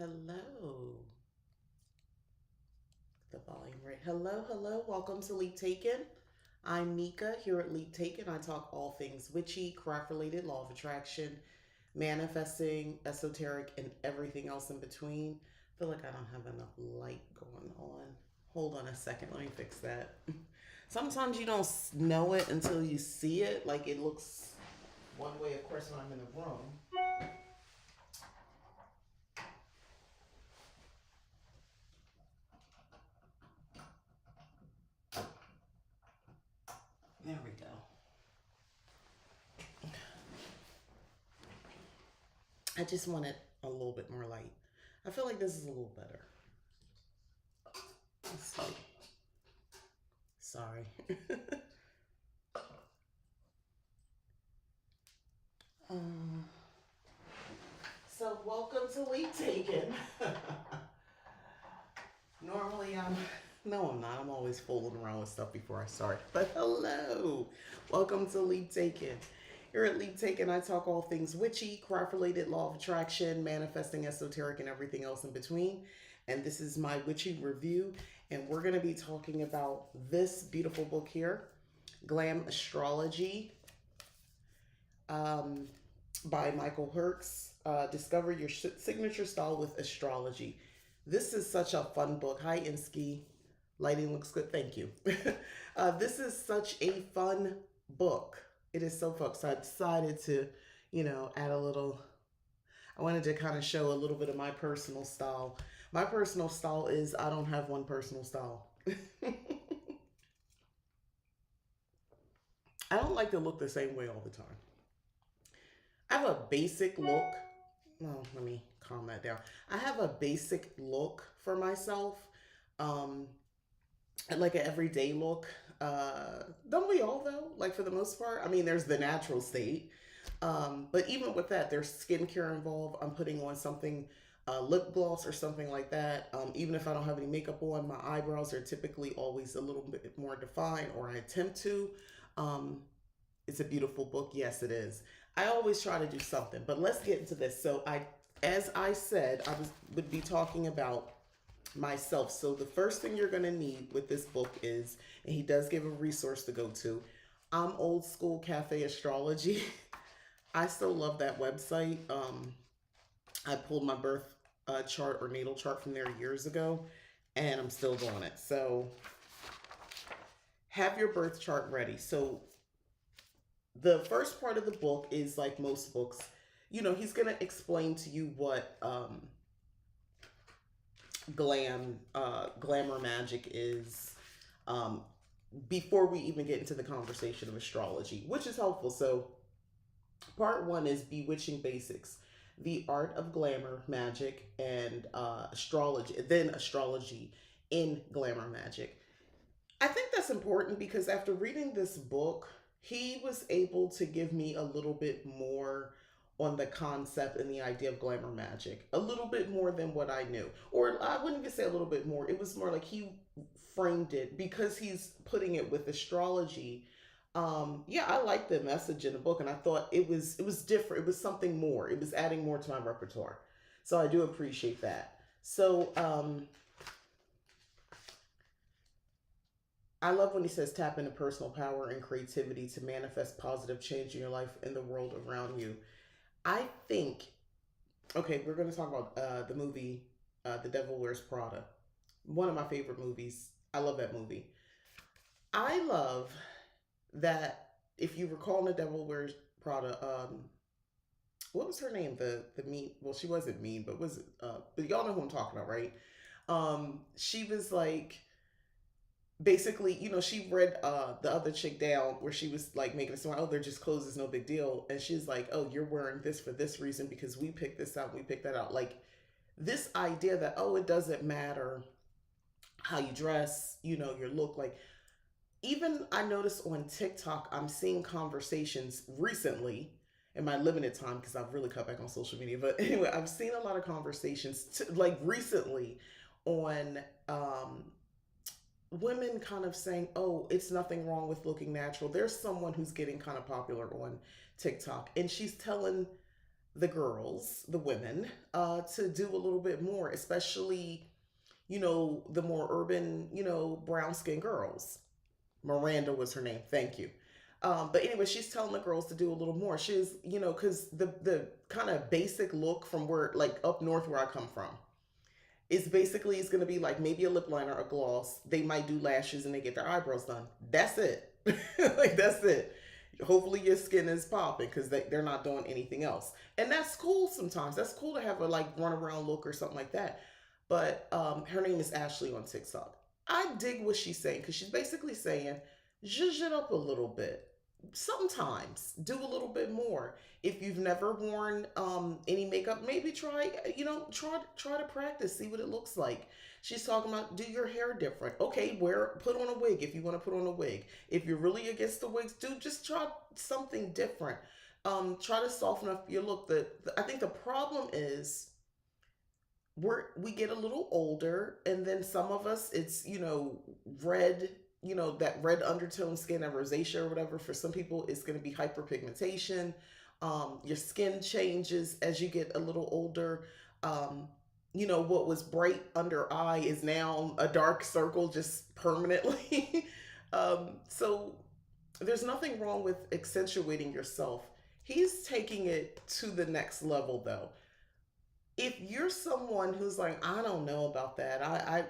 Hello. The volume right. Hello. Welcome to Leap Taken. I'm Mika. Here at Leap Taken, I talk all things witchy, craft related, law of attraction, manifesting, esoteric, and everything else in between. I feel like I don't have enough light going on. Hold on a second. Let me fix that. Sometimes you don't know it until you see it. Like it looks one way, of course, when I'm in the room. There we go. I just wanted a little bit more light. I feel like this is a little better. Let's see. Sorry. um, so welcome to Leap Taken. Normally no I'm not. I'm always fooling around with stuff before I start. But hello. Welcome to Leap Taken. Here at Leap Taken, I talk all things witchy, craft related, law of attraction, manifesting, esoteric, and everything else in between. And this is my witchy review. And we're going to be talking about this beautiful book here, Glamostrology, by Michael Herkes. Discover your signature style with astrology. This is such a fun book. Hi, Insky. Lighting looks good. Thank you. This is such a fun book. It is so fun. So I decided to, add a little. I wanted to kind of show a little bit of my personal style. My personal style is I don't have one personal style. I don't like to look the same way all the time. I have a basic look. Well, let me calm that down. I have a basic look for myself. Um, like an everyday look. Don't we all though? Like for the most part. I mean, there's the natural state. But even with that, there's skincare involved. I'm putting on something, lip gloss or something like that. Even if I don't have any makeup on, my eyebrows are typically always a little bit more defined, or I attempt to. Um, it's a beautiful book. Yes, it is. I always try to do something, but let's get into this. As I said, would be talking about myself. So the first thing you're going to need with this book is, and he does give a resource to go to. I'm old school cafe astrology. I still love that website. I pulled my birth chart or natal chart from there years ago, and I'm still doing it. So have your birth chart ready. So the first part of the book is like most books. He's going to explain to you what glamour magic is, um, before we even get into the conversation of astrology, which is helpful. So part one is bewitching basics, the art of glamour magic, and astrology in glamour magic. I think that's important because after reading this book, he was able to give me a little bit more on the concept and the idea of glamour magic, a little bit more than what I knew. Or I wouldn't even say a little bit more. It was more like he framed it because he's putting it with astrology. Yeah, I liked the message in the book, and I thought it was different. It was something more. It was adding more to my repertoire. So I do appreciate that. So I love when he says tap into personal power and creativity to manifest positive change in your life and the world around you. I think, okay, we're going to talk about the movie The Devil Wears Prada. One of my favorite movies. I love that movie. I love that, if you recall in The Devil Wears Prada, what was her name? The mean, well, she wasn't mean, but was it, but y'all know who I'm talking about, right? She was like, basically, she read the other chick down where she was like making it sound, oh, they're just clothes, it's no big deal. And she's like, oh, you're wearing this for this reason because we picked this out, we picked that out. Like this idea that, oh, it doesn't matter how you dress, your look. Like, even I noticed on TikTok, I'm seeing conversations recently in my limited time because I've really cut back on social media. But anyway, I've seen a lot of conversations like recently on women kind of saying, oh, it's nothing wrong with looking natural. There's someone who's getting kind of popular on TikTok, and she's telling the girls, the women, to do a little bit more, especially, the more urban, brown skinned girls. Miranda was her name. Thank you. But anyway, she's telling the girls to do a little more. She's, because the kind of basic look from where, like up north where I come from, is basically it's gonna be like maybe a lip liner, a gloss. They might do lashes and they get their eyebrows done. That's it. Like that's it. Hopefully your skin is popping because they're not doing anything else. And that's cool sometimes. That's cool to have a like run around look or something like that. But her name is Ashley on TikTok. I dig what she's saying because she's basically saying, zhuzh it up a little bit. Sometimes do a little bit more. If you've never worn any makeup, maybe try to practice, see what it looks like. She's talking about do your hair different. Okay, put on a wig if you want to put on a wig. If you're really against the wigs, just try something different. Try to soften up your look. I think the problem is we get a little older, and then some of us it's red, that red undertone skin, that rosacea or whatever. For some people it's going to be hyperpigmentation. Your skin changes as you get a little older. What was bright under eye is now a dark circle just permanently. So there's nothing wrong with accentuating yourself. He's taking it to the next level though. If you're someone who's like, I don't know about that,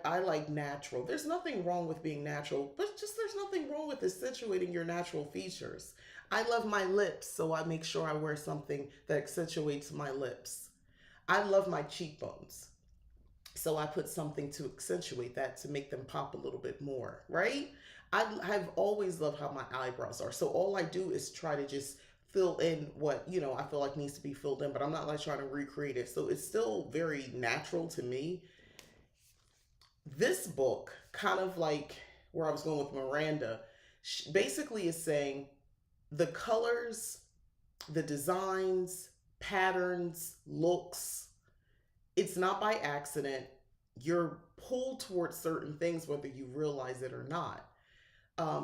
I like natural, there's nothing wrong with being natural, but just there's nothing wrong with accentuating your natural features. I love my lips, so I make sure I wear something that accentuates my lips. I love my cheekbones, so I put something to accentuate that to make them pop a little bit more, right? I have always loved how my eyebrows are. So all I do is try to just fill in what, I feel like needs to be filled in, but I'm not like trying to recreate it. So it's still very natural to me. This book, kind of like where I was going with Miranda, basically is saying the colors, the designs, patterns, looks, it's not by accident. You're pulled towards certain things whether you realize it or not.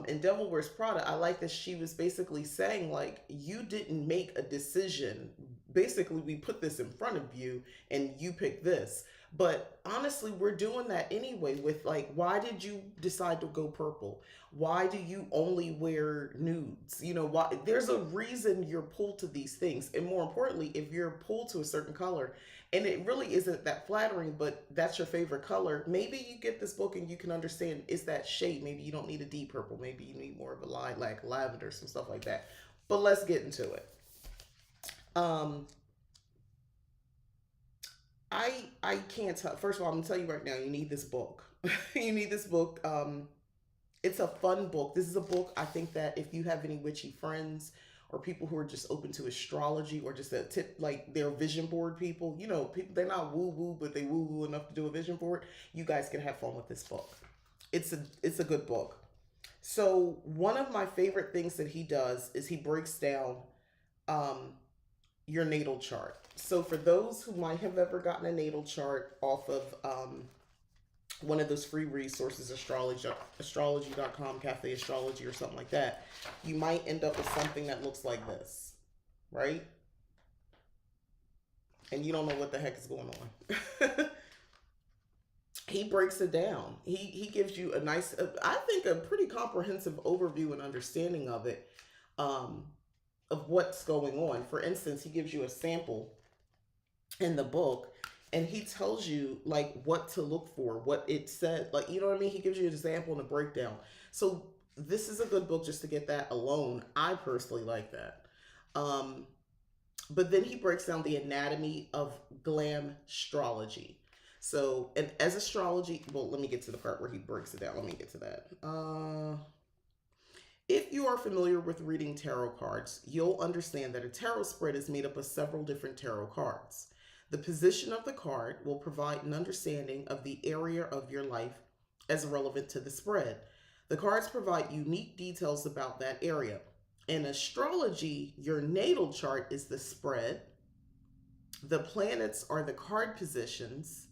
In Devil Wears Prada, I like that she was basically saying, like, you didn't make a decision. Basically, we put this in front of you and you pick this. But honestly, we're doing that anyway with, like, why did you decide to go purple? Why do you only wear nudes? Why? There's a reason you're pulled to these things. And more importantly, if you're pulled to a certain color, and it really isn't that flattering, but that's your favorite color, maybe you get this book and you can understand it's that shade. Maybe you don't need a deep purple. Maybe you need more of a lilac, lavender, some stuff like that. But let's get into it. Um, I can't tell. First of all, I'm gonna tell you right now, you need this book. You need this book. It's a fun book. This is a book I think that if you have any witchy friends or people who are just open to astrology or just a tip, like they're vision board people, people, they're not woo woo, but they woo woo enough to do a vision board. You guys can have fun with this book. It's a good book. So one of my favorite things that he does is he breaks down um, your natal chart. So for those who might have ever gotten a natal chart off of one of those free resources, astrology.com, cafe astrology or something like that, you might end up with something that looks like this, right? And you don't know what the heck is going on. He breaks it down. He gives you a nice, I think, a pretty comprehensive overview and understanding of it, um, of what's going on. For instance, he gives you a sample in the book, and he tells you like what to look for, what it said, like, you know what I mean? He gives you an example and a breakdown. So this is a good book just to get that alone. I personally like that. Um, but then he breaks down the anatomy of Glamastrology. So, and as astrology, well, let me get to the part where he breaks it down. Let me get to that. If you are familiar with reading tarot cards, you'll understand that a tarot spread is made up of several different tarot cards. The position of the card will provide an understanding of the area of your life as relevant to the spread. The cards provide unique details about that area. In astrology, your natal chart is the spread. The planets are the card positions,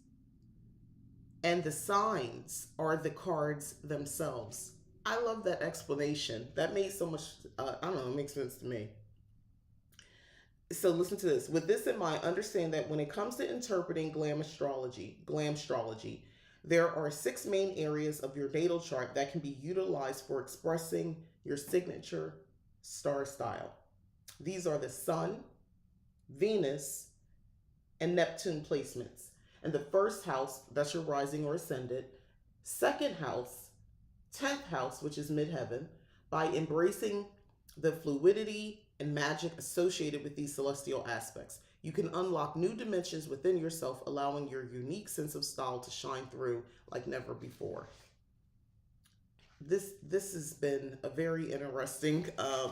and the signs are the cards themselves. I love that explanation. That made so much, I don't know, it makes sense to me. So listen to this. With this in mind, understand that when it comes to interpreting Glamostrology, there are six main areas of your natal chart that can be utilized for expressing your signature star style. These are the Sun, Venus, and Neptune placements. And the first house, that's your rising or ascendant. Second house, 10th house, which is midheaven, by embracing the fluidity and magic associated with these celestial aspects. You can unlock new dimensions within yourself, allowing your unique sense of style to shine through like never before. This has been a very interesting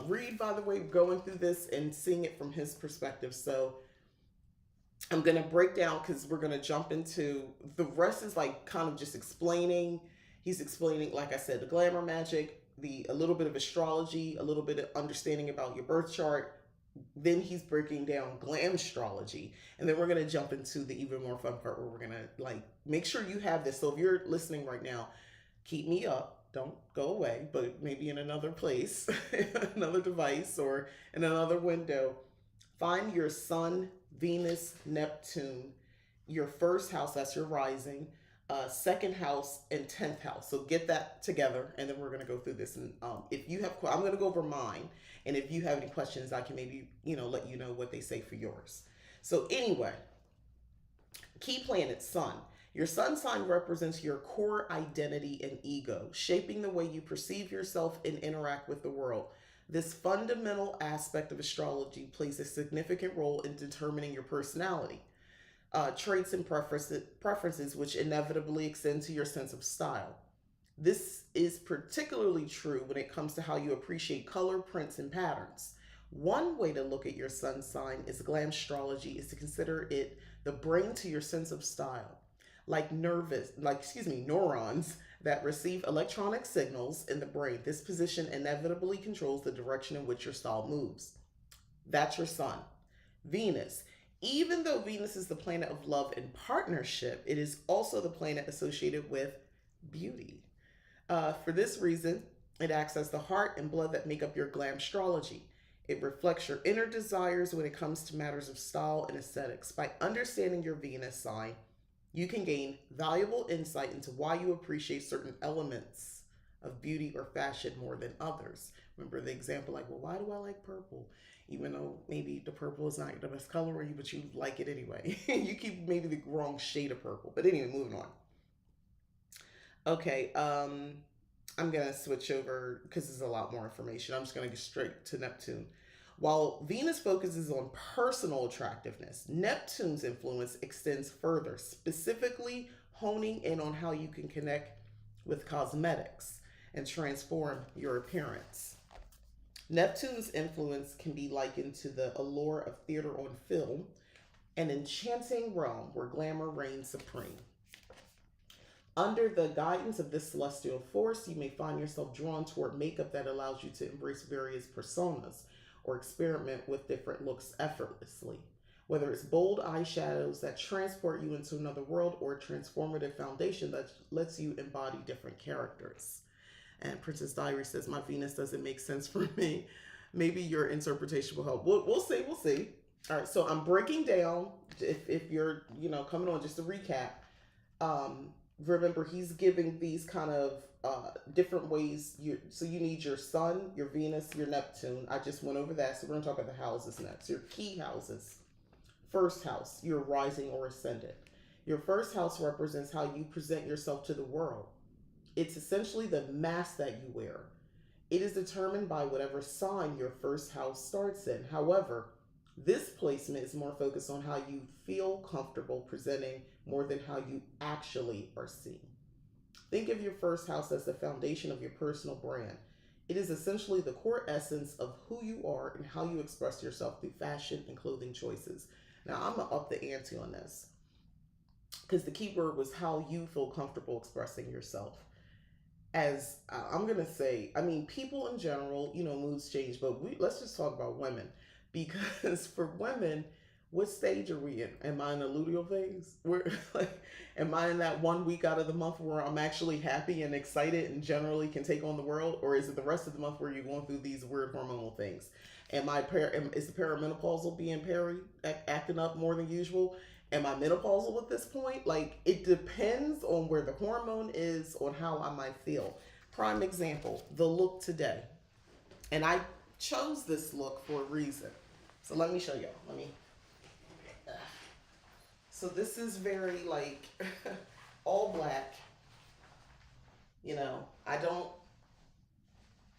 read, by the way, going through this and seeing it from his perspective. So I'm gonna break down because we're gonna jump into the rest is like kind of just explaining. He's explaining, like I said, the glamour magic, the a little bit of astrology, a little bit of understanding about your birth chart. Then he's breaking down Glamastrology, and then we're gonna jump into the even more fun part where we're gonna like make sure you have this. So if you're listening right now, keep me up. Don't go away, but maybe in another place, another device, or in another window. Find your Sun, Venus, Neptune, your first house, that's your rising, second house, and 10th house. So get that together, and then we're going to go through this. And if you have, I'm going to go over mine. And if you have any questions, I can maybe, let you know what they say for yours. So anyway, key planet, Sun. Your sun sign represents your core identity and ego, shaping the way you perceive yourself and interact with the world. This fundamental aspect of astrology plays a significant role in determining your personality, traits, and preferences, which inevitably extend to your sense of style. This is particularly true when it comes to how you appreciate color, prints, and patterns. One way to look at your sun sign is Glamostrology is to consider it the brain to your sense of style. Neurons that receive electronic signals in the brain. This position inevitably controls the direction in which your style moves. That's your sun. Venus. Even though Venus is the planet of love and partnership, it is also the planet associated with beauty. For this reason, it acts as the heart and blood that make up your Glamostrology. It reflects your inner desires when it comes to matters of style and aesthetics. By understanding your Venus sign, you can gain valuable insight into why you appreciate certain elements of beauty or fashion more than others. Remember the example, like, well, why do I like purple? Even though maybe the purple is not the best color on you, but you like it anyway. You keep maybe the wrong shade of purple. But anyway, moving on. Okay, I'm gonna switch over because there's a lot more information. I'm just gonna get straight to Neptune. While Venus focuses on personal attractiveness, Neptune's influence extends further, specifically honing in on how you can connect with cosmetics and transform your appearance. Neptune's influence can be likened to the allure of theater on film, an enchanting realm where glamour reigns supreme. Under the guidance of this celestial force, you may find yourself drawn toward makeup that allows you to embrace various personas or experiment with different looks effortlessly. Whether it's bold eyeshadows that transport you into another world or a transformative foundation that lets you embody different characters. And Princess Diary says, my Venus doesn't make sense for me. Maybe your interpretation will help. We'll see. We'll see. All right. So I'm breaking down, if you're, coming on, just to recap. Remember, he's giving these kind of different ways. So you need your sun, your Venus, your Neptune. I just went over that. So we're going to talk about the houses next. Your key houses. First house, your rising or ascendant. Your first house represents how you present yourself to the world. It's essentially the mask that you wear. It is determined by whatever sign your first house starts in. However, this placement is more focused on how you feel comfortable presenting more than how you actually are seen. Think of your first house as the foundation of your personal brand. It is essentially the core essence of who you are and how you express yourself through fashion and clothing choices. Now, I'm going to up the ante on this because the key word was how you feel comfortable expressing yourself. As I'm going to say, I mean, people in general, moods change, but let's just talk about women. Because for women, what stage are we in? Am I in the luteal phase? Am I in that 1 week out of the month where I'm actually happy and excited and generally can take on the world? Or is it the rest of the month where you're going through these weird hormonal things? Is the perimenopausal being acting up more than usual? Am I menopausal at this point? Like, it depends on where the hormone is, on how I might feel. Prime example, the look today. And I chose this look for a reason. So let me show y'all. Let me. So this is very like all black. You know, I don't.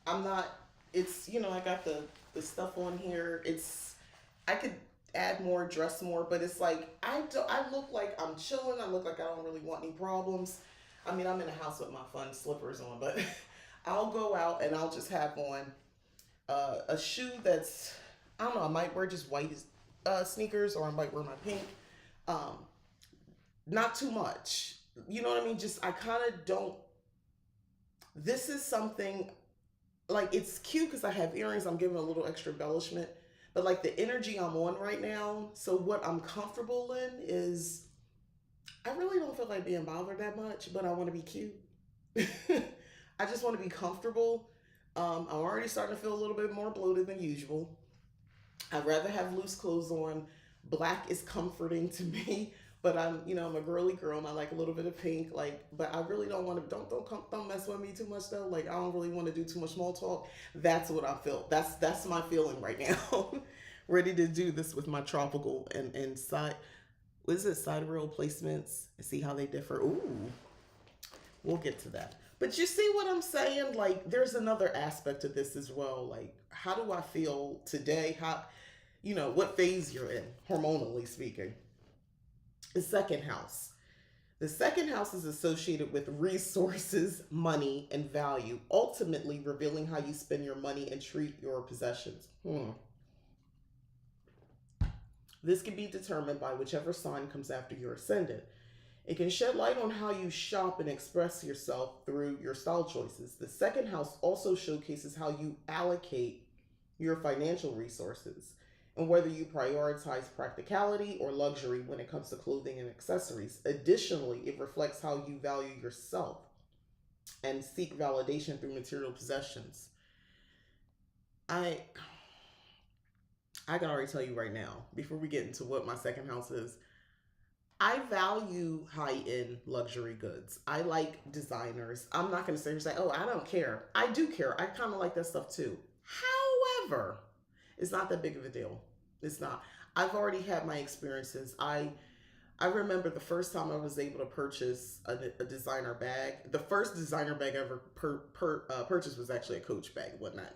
I'm not. It's, I got the stuff on here. I could add more, dress more, but it's like I look like I'm chilling. I look like I don't really want any problems. I mean, I'm in a house with my fun slippers on, but I'll go out and I'll just have on a shoe that's, I don't know. I might wear just white sneakers, or I might wear my pink. Um, Not too much. You know what I mean? Just I kind of don't. This is something like, it's cute because I have earrings. I'm giving a little extra embellishment, but like the energy I'm on right now. So what I'm comfortable in is, I really don't feel like being bothered that much, but I want to be cute. I just want to be comfortable. I'm already starting to feel a little bit more bloated than usual. I'd rather have loose clothes on. Black is comforting to me, but I'm a girly girl and I like a little bit of pink. Like, but I really don't want to. Don't mess with me too much though. Like, I don't really want to do too much small talk. That's what I feel. That's my feeling right now. Ready to do this with my tropical and side. What is it? Sidereal placements. See how they differ. Ooh, we'll get to that. But you see what I'm saying? Like, there's another aspect to this as well. Like, how do I feel today? What phase you're in, hormonally speaking. The second house. The second house is associated with resources, money, and value, ultimately revealing how you spend your money and treat your possessions. This can be determined by whichever sign comes after your ascendant. It can shed light on how you shop and express yourself through your style choices. The second house also showcases how you allocate your financial resources and whether you prioritize practicality or luxury when it comes to clothing and accessories. Additionally, it reflects how you value yourself and seek validation through material possessions. I I can already tell you right now, before we get into what my second house is, I value high end luxury goods. I like designers. I'm not going to sit here and say, oh, I don't care. I do care. I kind of like that stuff too. However, it's not that big of a deal. It's not. I've already had my experiences. I remember the first time I was able to purchase a designer bag. The first designer bag I ever purchased was actually a Coach bag, whatnot,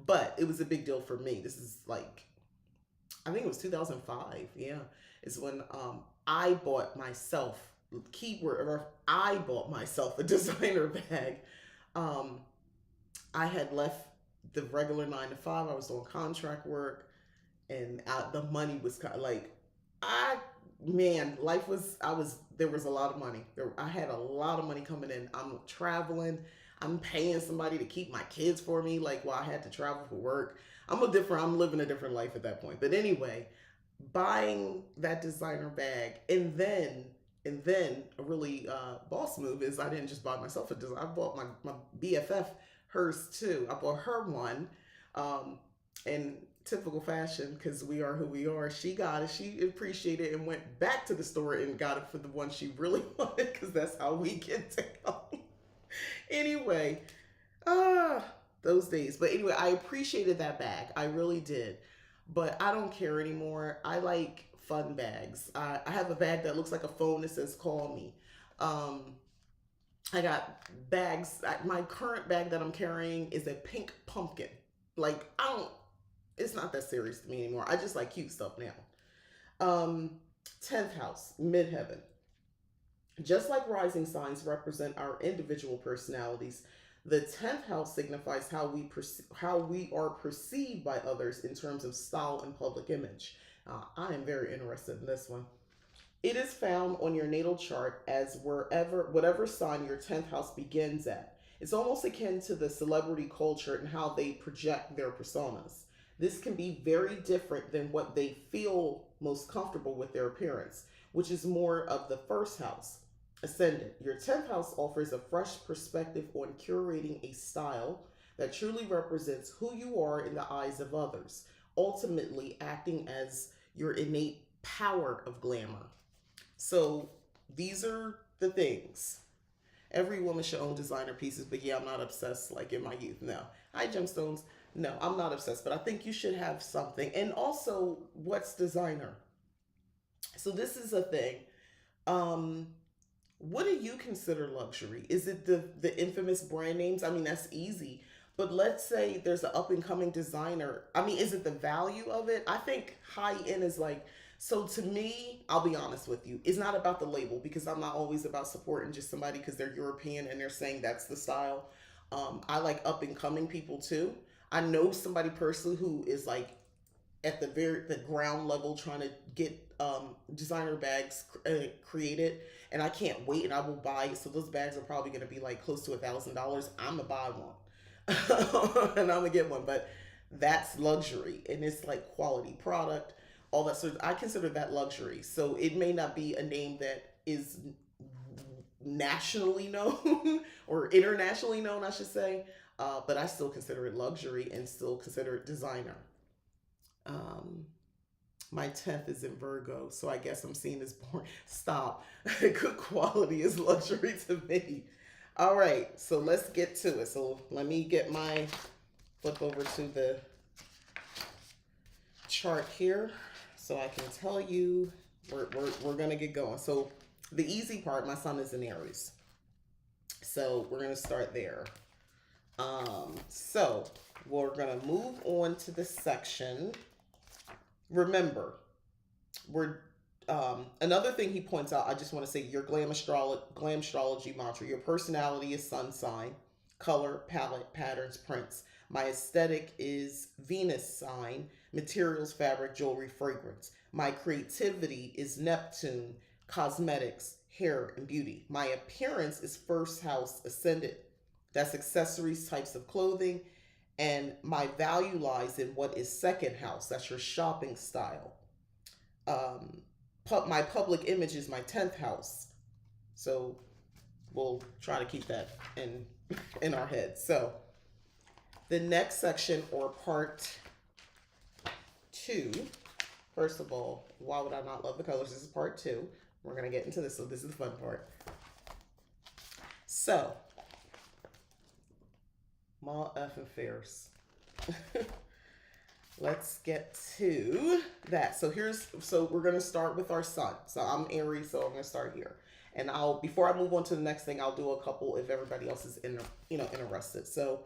But it was a big deal for me. This is like, I think it was 2005. Yeah, is when I bought myself, keyword, I bought myself a designer bag. Um, I had left the regular 9 to 5. I was doing contract work, and the money was kind of like, I man, life was. There was a lot of money. I had a lot of money coming in. I'm traveling. I'm paying somebody to keep my kids for me, like while I had to travel for work. I'm living a different life at that point. But anyway, buying that designer bag, and then a really boss move is, I didn't just buy myself a design. I bought my BFF hers too. I bought her one, in typical fashion, because we are who we are. She got it. She appreciated it and went back to the store and got it for the one she really wanted, because that's how we get down. Anyway, ah, those days. But anyway, I appreciated that bag. I really did. But I don't care anymore. I like fun bags. I have a bag that looks like a phone that says "Call me." Um, I got bags. My current bag that I'm carrying is a pink pumpkin. Like, I don't. It's not that serious to me anymore. I just like cute stuff now. Um, 10th house, midheaven. Just like rising signs represent our individual personalities, the 10th house signifies how we are perceived by others in terms of style and public image. I am very interested in this one. It is found on your natal chart as whatever sign your 10th house begins at. It's almost akin to the celebrity culture and how they project their personas. This can be very different than what they feel most comfortable with their appearance, which is more of the first house. Ascendant. Your 10th house offers a fresh perspective on curating a style, that truly represents who you are in the eyes of others, ultimately acting as your innate power of glamour. So these are the things. Every woman should own designer pieces, but yeah, I'm not obsessed like in my youth. No. Hi, gemstones. No, I'm not obsessed, but I think you should have something. And also, what's designer? So this is a thing. Um, what do you consider luxury? Is it the infamous brand names? I mean, that's easy. But let's say there's an up and coming designer. I mean, is it the value of it? I think high end is like, so to me, I'll be honest with you, it's not about the label because I'm not always about supporting just somebody because they're European and they're saying that's the style. I like up and coming people too. I know somebody personally who is like at the ground level trying to get designer bags created, and I can't wait, and I will buy it. So those bags are probably going to be like close to $1,000. I'm gonna buy one, and I'm gonna get one. But that's luxury, and it's like quality product, all that sort of. I consider that luxury. So it may not be a name that is nationally known or internationally known, I should say, but I still consider it luxury and still consider it designer. Um, my 10th is in Virgo, so I guess I'm seen as born. Stop. Good quality is luxury to me. All right, so let's get to it. So let me get my flip over to the chart here so I can tell you we're going to get going. So the easy part, my sun is in Aries. So we're going to start there. So we're going to move on to the section. Remember, we're another thing he points out. I just want to say your Glamastrology mantra. Your personality is sun sign, color, palette, patterns, prints. My aesthetic is Venus sign, materials, fabric, jewelry, fragrance. My creativity is Neptune, cosmetics, hair, and beauty. My appearance is first house ascendant. That's accessories, types of clothing. And my value lies in what is second house. That's your shopping style. My public image is my 10th house. So we'll try to keep that in our heads. So the next section, or part 2, first of all, why would I not love the colors? This is part 2. We're going to get into this. So this is the fun part. So, Ma effing fierce. Let's get to that. So we're going to start with our sun. So I'm Aries, so I'm going to start here. And before I move on to the next thing, I'll do a couple if everybody else is interested. So,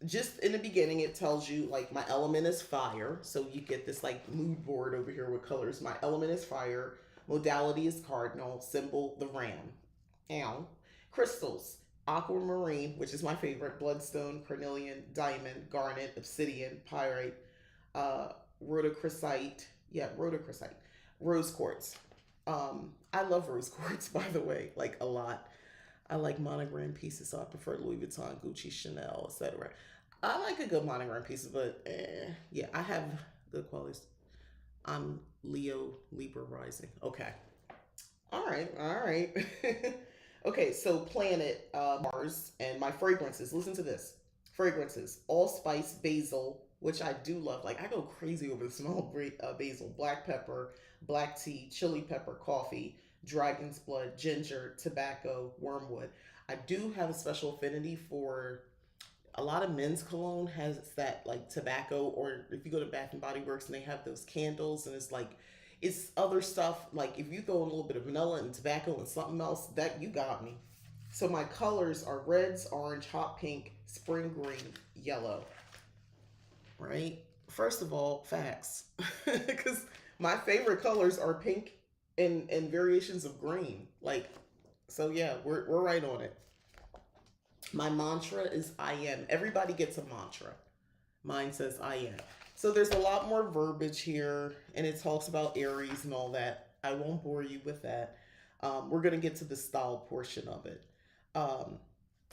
just in the beginning, it tells you like my element is fire. So you get this like mood board over here with colors. My element is fire. Modality is cardinal. Symbol, the ram. Ow. Crystals. Aquamarine, which is my favorite, bloodstone, carnelian, diamond, garnet, obsidian, pyrite, rhodochrosite, rose quartz. I love rose quartz, by the way, like a lot. I like monogram pieces, so I prefer Louis Vuitton, Gucci, Chanel, etc. I like a good monogram piece, but yeah, I have good qualities. I'm Libra rising. Okay. All right. Okay, so planet Mars and my fragrances. Listen to this. Fragrances: allspice, basil, which I do love. Like I go crazy over the smell of basil. Black pepper, black tea, chili pepper, coffee, dragon's blood, ginger, tobacco, wormwood. I do have a special affinity for a lot of men's cologne has that like tobacco, or if you go to Bath and Body Works and they have those candles and it's like it's other stuff, like if you throw in a little bit of vanilla and tobacco and something else, that you got me. So my colors are reds, orange, hot pink, spring green, yellow. Right? First of all, facts. Because my favorite colors are pink and variations of green. Like, so yeah, we're right on it. My mantra is I am. Everybody gets a mantra. Mine says I am. So there's a lot more verbiage here, and it talks about Aries and all that. I won't bore you with that. We're going to get to the style portion of it.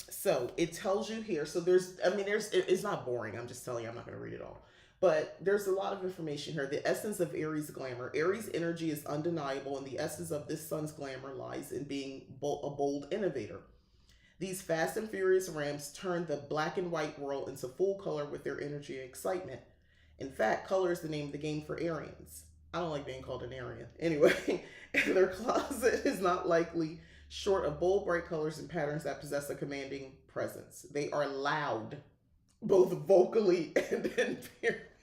So it tells you here. So it's not boring. I'm just telling you, I'm not going to read it all. But there's a lot of information here. The essence of Aries glamour. Aries energy is undeniable, and the essence of this sun's glamour lies in being a bold innovator. These fast and furious Rams turn the black and white world into full color with their energy and excitement. In fact, color is the name of the game for Aryans. I don't like being called an Aryan. Anyway, their closet is not likely short of bold, bright colors and patterns that possess a commanding presence. They are loud, both vocally in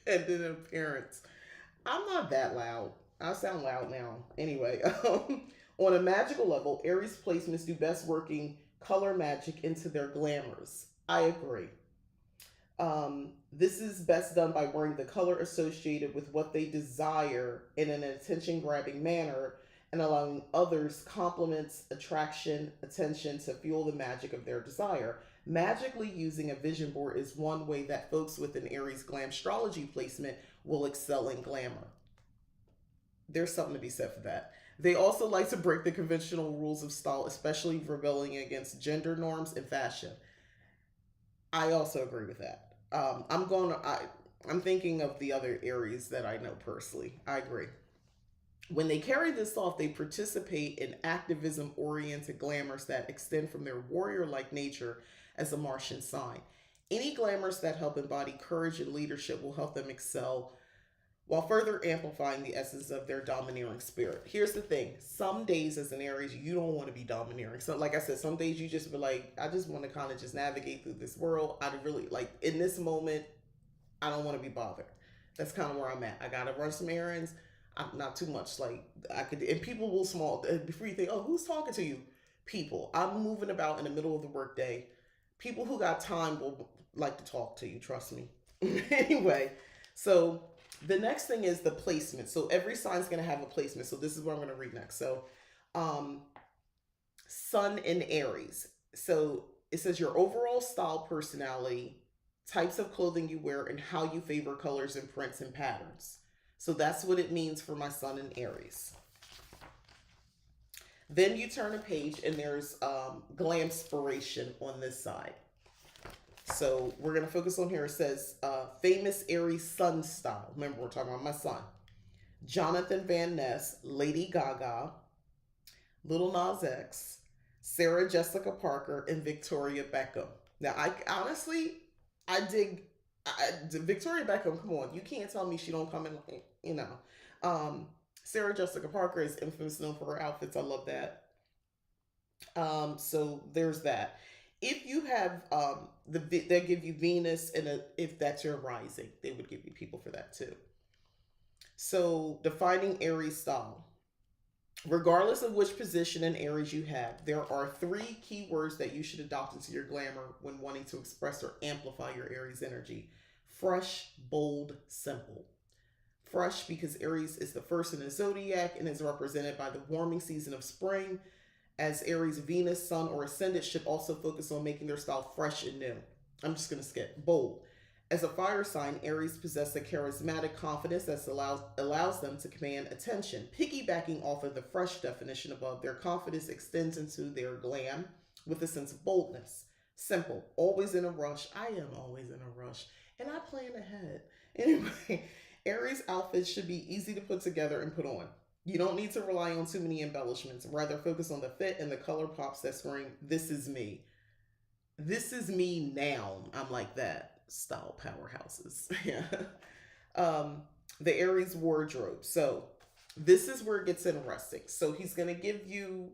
appearance. I'm not that loud. I sound loud now. Anyway, on a magical level, Aries placements do best working color magic into their glamours. I agree. This is best done by wearing the color associated with what they desire in an attention grabbing manner and allowing others compliments, attraction, attention to fuel the magic of their desire. Magically using a vision board is one way that folks with an Aries Glamostrology placement will excel in glamour. There's something to be said for that. They also like to break the conventional rules of style, especially rebelling against gender norms and fashion. I also agree with that. I'm thinking of the other Aries that I know personally. I agree. When they carry this off, they participate in activism oriented glamours that extend from their warrior like nature as a Martian sign. Any glamours that help embody courage and leadership will help them excel while further amplifying the essence of their domineering spirit. Here's the thing: some days as an Aries, you don't want to be domineering. So, like I said, some days you just be like, I just want to kind of just navigate through this world. I really like in this moment, I don't want to be bothered. That's kind of where I'm at. I gotta run some errands. I'm not too much like I could, and people will small before you think, oh, who's talking to you? People. I'm moving about in the middle of the workday. People who got time will like to talk to you. Trust me. Anyway, so the next thing is the placement. So every sign is going to have a placement. So this is what I'm going to read next. So, Sun in Aries. So it says your overall style, personality, types of clothing you wear, and how you favor colors and prints and patterns. So that's what it means for my Sun in Aries. Then you turn a page and there's Glamspiration on this side. So we're going to focus on here. It says famous Aries sun style. Remember, we're talking about my son. Jonathan Van Ness, Lady Gaga, Little Nas X, Sarah Jessica Parker, and Victoria Beckham. Now, I honestly, I dig Victoria Beckham. Come on, you can't tell me she don't come in, you know. Sarah Jessica Parker is infamous known for her outfits. I love that. So there's that. If you have they give you Venus, and if that's your rising, they would give you people for that too. So defining Aries style. Regardless of which position in Aries you have, there are 3 keywords that you should adopt into your glamour when wanting to express or amplify your Aries energy. Fresh, bold, simple. Fresh because Aries is the first in the zodiac and is represented by the warming season of spring, as Aries, Venus, Sun, or Ascendant should also focus on making their style fresh and new. I'm just going to skip. Bold. As a fire sign, Aries possess a charismatic confidence that allows them to command attention. Piggybacking off of the fresh definition above, their confidence extends into their glam with a sense of boldness. Simple. Always in a rush. I am always in a rush. And I plan ahead. Anyway, Aries outfits should be easy to put together and put on. You don't need to rely on too many embellishments. Rather, focus on the fit and the color pops that scream, this is me. This is me now. I'm like that. Style powerhouses. Yeah. The Aries wardrobe. So this is where it gets interesting. So he's going to give you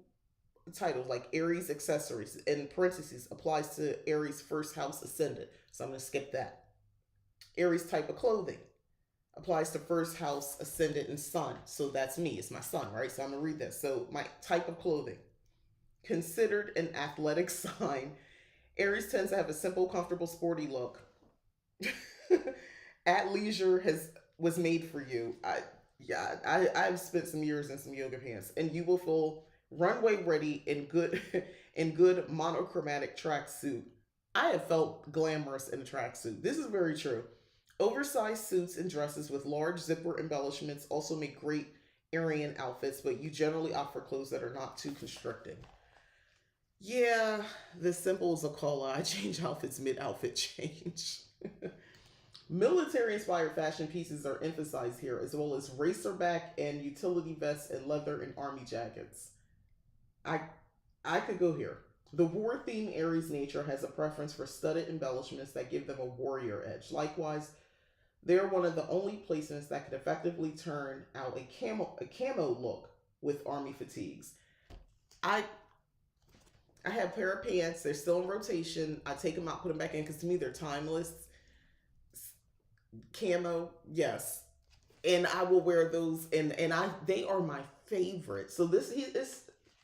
titles like Aries accessories. In parentheses, applies to Aries first house ascendant. So I'm going to skip that. Aries type of clothing. Applies to first house, ascendant, and sun. So that's me. It's my sun, right? So I'm going to read this. So my type of clothing. Considered an athletic sign, Aries tends to have a simple, comfortable, sporty look. At leisure was made for you. I've spent some years in some yoga pants, and you will feel runway ready in good in good monochromatic tracksuit. I have felt glamorous in a tracksuit. This is very true. Oversized suits and dresses with large zipper embellishments also make great Aryan outfits, but you generally opt for clothes that are not too constricting. Yeah, the simple is a call. I change outfits mid-outfit change. Military-inspired fashion pieces are emphasized here, as well as racerback and utility vests and leather and army jackets. I could go here. The war theme Aries nature has a preference for studded embellishments that give them a warrior edge. Likewise, they're one of the only placements that could effectively turn out a camo look with army fatigues. I I have a pair of pants. They're still in rotation. I take them out, put them back in because to me they're timeless. Camo, yes, and I will wear those, and I they are my favorite. So this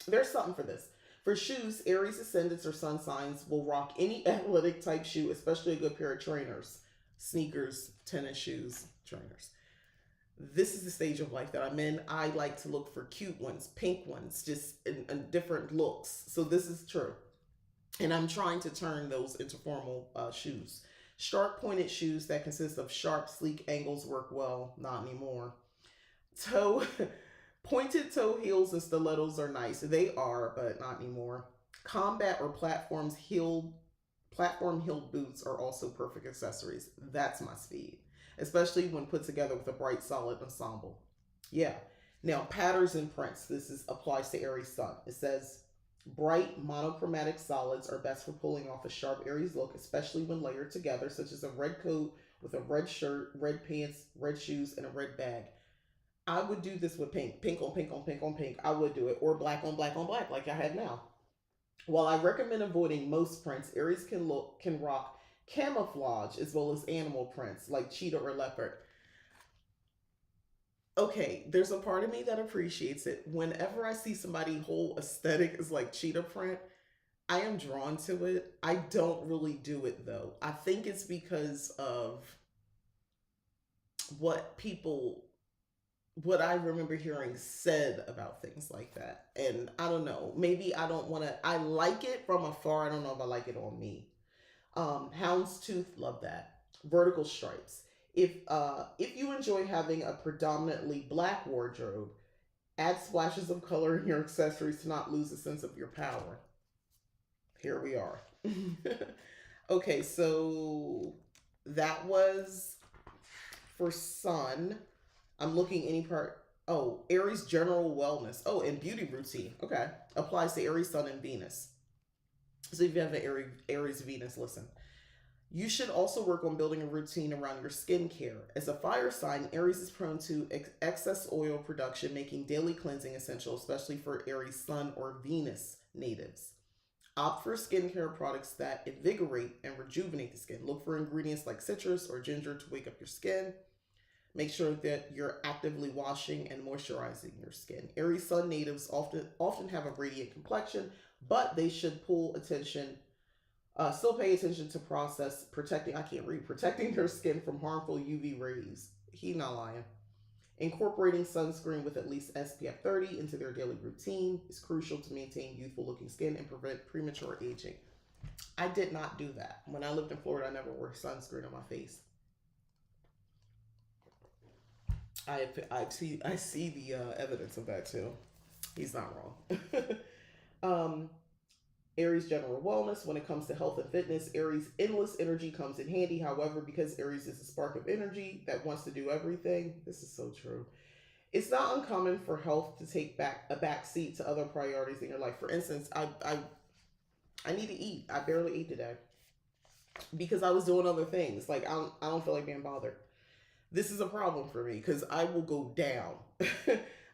there's something for this. For shoes, Aries ascendants or sun signs will rock any athletic type shoe, especially a good pair of trainers, sneakers, tennis shoes, trainers. This is the stage of life that I'm in. I like to look for cute ones, pink ones, just in different looks. So this is true. And I'm trying to turn those into formal shoes. Sharp pointed shoes that consist of sharp, sleek angles work well. Not anymore. Toe, pointed toe heels and stilettos are nice. They are, but not anymore. Combat or platform heeled boots are also perfect accessories. That's my speed, especially when put together with a bright, solid ensemble. Yeah. Now, patterns and prints. This is applies to Aries Sun. It says bright monochromatic solids are best for pulling off a sharp Aries look, especially when layered together, such as a red coat with a red shirt, red pants, red shoes, and a red bag. I would do this with pink, pink on pink on pink on pink. I would do it, or black on black, like I have now. While I recommend avoiding most prints, Aries can rock camouflage as well as animal prints like cheetah or leopard. Okay, there's a part of me that appreciates it. Whenever I see somebody whole aesthetic is like cheetah print, I am drawn to it. I don't really do it though. I think it's because of what people what I remember hearing said about things like that. And I don't know, maybe I don't want to I like it from afar. I don't know if I like it on me. Houndstooth, love that. Vertical stripes. If you enjoy having a predominantly black wardrobe, add splashes of color in your accessories to not lose a sense of your power. Here we are. Okay, so that was for Sun. I'm looking any part. Oh, Aries general wellness. Oh, and beauty routine. Okay, applies to Aries Sun and Venus. So if you have an Aries Venus, listen. You should also work on building a routine around your skincare. As a fire sign, Aries is prone to excess oil production, making daily cleansing essential, especially for Aries Sun or Venus natives. Opt for skincare products that invigorate and rejuvenate the skin. Look for ingredients like citrus or ginger to wake up your skin. Make sure that you're actively washing and moisturizing your skin. Aries Sun natives often have a radiant complexion, but they should still pay attention to process protecting. I can't read protecting their skin from harmful UV rays. He not lying. Incorporating sunscreen with at least SPF 30 into their daily routine is crucial to maintain youthful looking skin and prevent premature aging. I did not do that. When I lived in Florida, I never wore sunscreen on my face. I see the evidence of that too. He's not wrong. um, Aries general wellness. When it comes to health and fitness, Aries endless energy comes in handy. However, because Aries is a spark of energy that wants to do everything, this is so true. It's not uncommon for health to take back seat to other priorities in your life. For instance, I need to eat. I barely ate today because I was doing other things. Like I don't feel like being bothered. This is a problem for me because I will go down.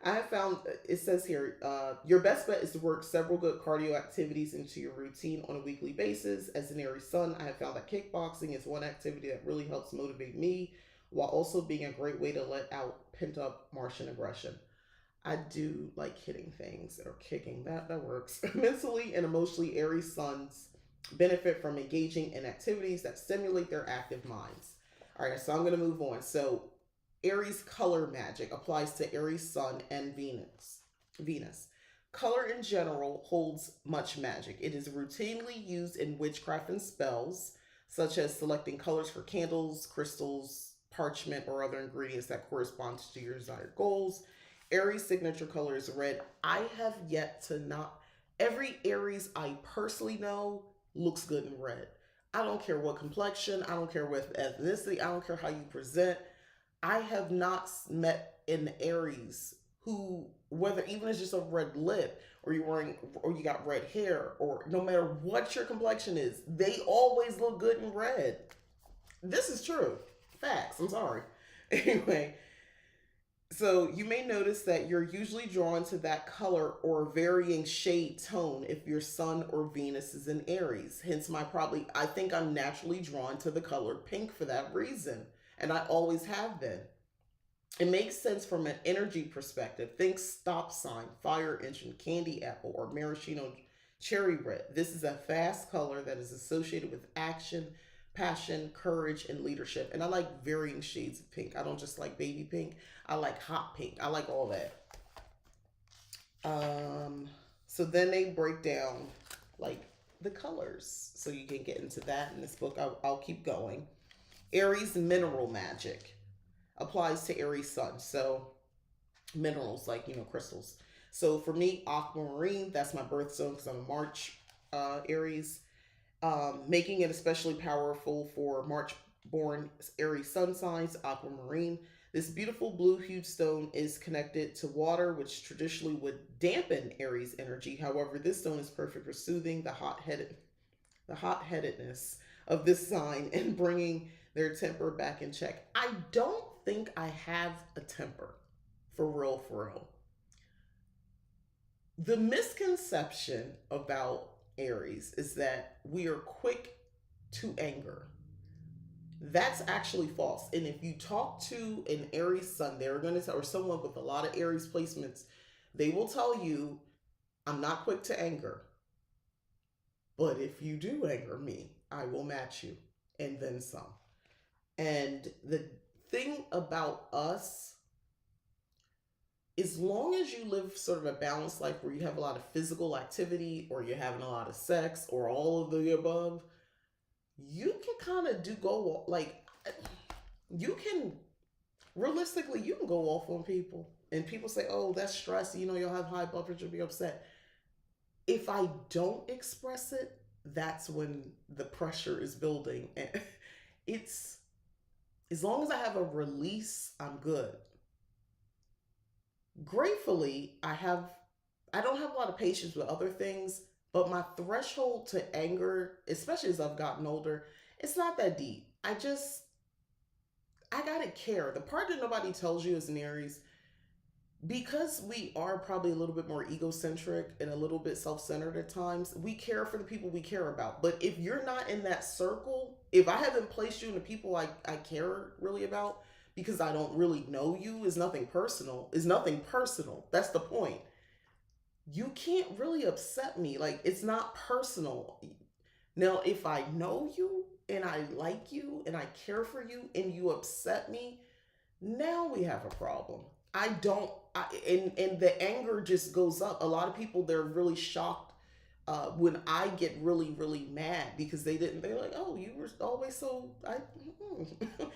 I have found it says here your best bet is to work several good cardio activities into your routine on a weekly basis. As an Aries Sun, I have found that kickboxing is one activity that really helps motivate me while also being a great way to let out pent up Martian aggression. I do like hitting things or kicking. That works. Mentally and emotionally, Aries Suns benefit from engaging in activities that stimulate their active minds. All right, so I'm going to move on. So Aries color magic applies to Aries Sun and Venus. Venus. Color in general holds much magic. It is routinely used in witchcraft and spells, such as selecting colors for candles, crystals, parchment, or other ingredients that correspond to your desired goals. Aries signature color is red. I have yet to not. Every Aries I personally know looks good in red. I don't care what complexion, I don't care what ethnicity, I don't care how you present. I have not met an Aries who, whether even it's just a red lip, or you're wearing, or you got red hair, or no matter what your complexion is, they always look good in red. This is true. Facts. I'm sorry. Anyway, so you may notice that you're usually drawn to that color or varying shade tone if your sun or Venus is in Aries. Hence my probably I think I'm naturally drawn to the color pink for that reason. And I always have been. It makes sense from an energy perspective. Think stop sign, fire engine, candy apple, or maraschino cherry red. This is a fast color that is associated with action, passion, courage, and leadership. And I like varying shades of pink. I don't just like baby pink. I like hot pink. I like all that. Um, so then they break down like the colors. So you can get into that in this book. I'll keep going. Aries mineral magic applies to Aries sun. So minerals like, crystals. So for me, aquamarine, that's my birthstone because I'm a March Aries. Making it especially powerful for March born Aries sun signs, aquamarine. This beautiful blue hued stone is connected to water, which traditionally would dampen Aries energy. However, this stone is perfect for soothing the hot-headedness of this sign and bringing their temper back in check. I don't think I have a temper, for real, for real. The misconception about Aries is that we are quick to anger. That's actually false. And if you talk to an Aries sun, they're going to tell, or someone with a lot of Aries placements, they will tell you, I'm not quick to anger. But if you do anger me, I will match you and then some. And the thing about us, as long as you live sort of a balanced life where you have a lot of physical activity or you're having a lot of sex or all of the above, you can kind of do go like you can realistically you can go off on people and people say, oh, that's stress, you'll have high blood pressure, be upset. If I don't express it, that's when the pressure is building. And it's, as long as I have a release, I'm good. Gratefully, I don't have a lot of patience with other things, but my threshold to anger, especially as I've gotten older, it's not that deep. I gotta care. The part that nobody tells you as an Aries, because we are probably a little bit more egocentric and a little bit self-centered at times, we care for the people we care about. But if you're not in that circle, if I haven't placed you in the people I care really about, because I don't really know you, is nothing personal. Is nothing personal. That's the point. You can't really upset me. Like, it's not personal. Now, if I know you and I like you and I care for you and you upset me, now we have a problem. I don't, and the anger just goes up. A lot of people, they're really shocked when I get really, really mad because they're like, oh, you were always so,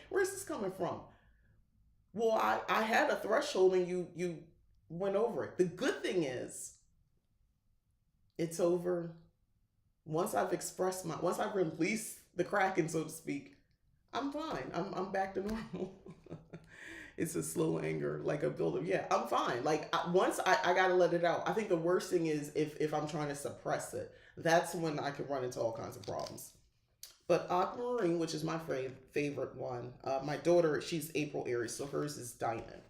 where's this coming from? Well, I had a threshold and you went over it. The good thing is, it's over. Once I've released the Kraken, so to speak, I'm fine. I'm back to normal. It's a slow anger, like a buildup. Yeah, I'm fine. Like once I gotta let it out. I think the worst thing is if I'm trying to suppress it. That's when I can run into all kinds of problems. But aquamarine, which is my favorite one, my daughter, she's April Aries, so hers is diamond.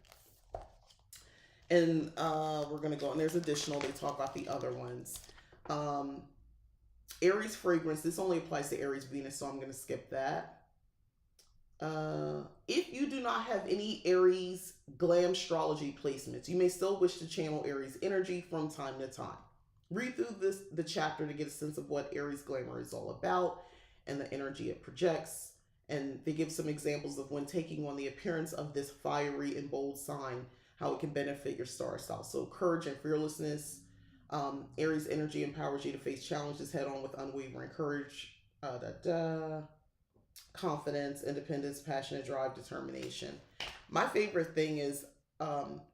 And we're gonna go, and there's additional. They talk about the other ones. Um, Aries fragrance. This only applies to Aries Venus, so I'm gonna skip that. If you do not have any Aries Glamostrology placements, you may still wish to channel Aries energy from time to time. Read through the chapter to get a sense of what Aries Glamour is all about and the energy it projects. And they give some examples of when taking on the appearance of this fiery and bold sign, how it can benefit your star style. So courage and fearlessness. Aries energy empowers you to face challenges head on with unwavering courage. Confidence, independence, passion, drive, determination. My favorite thing is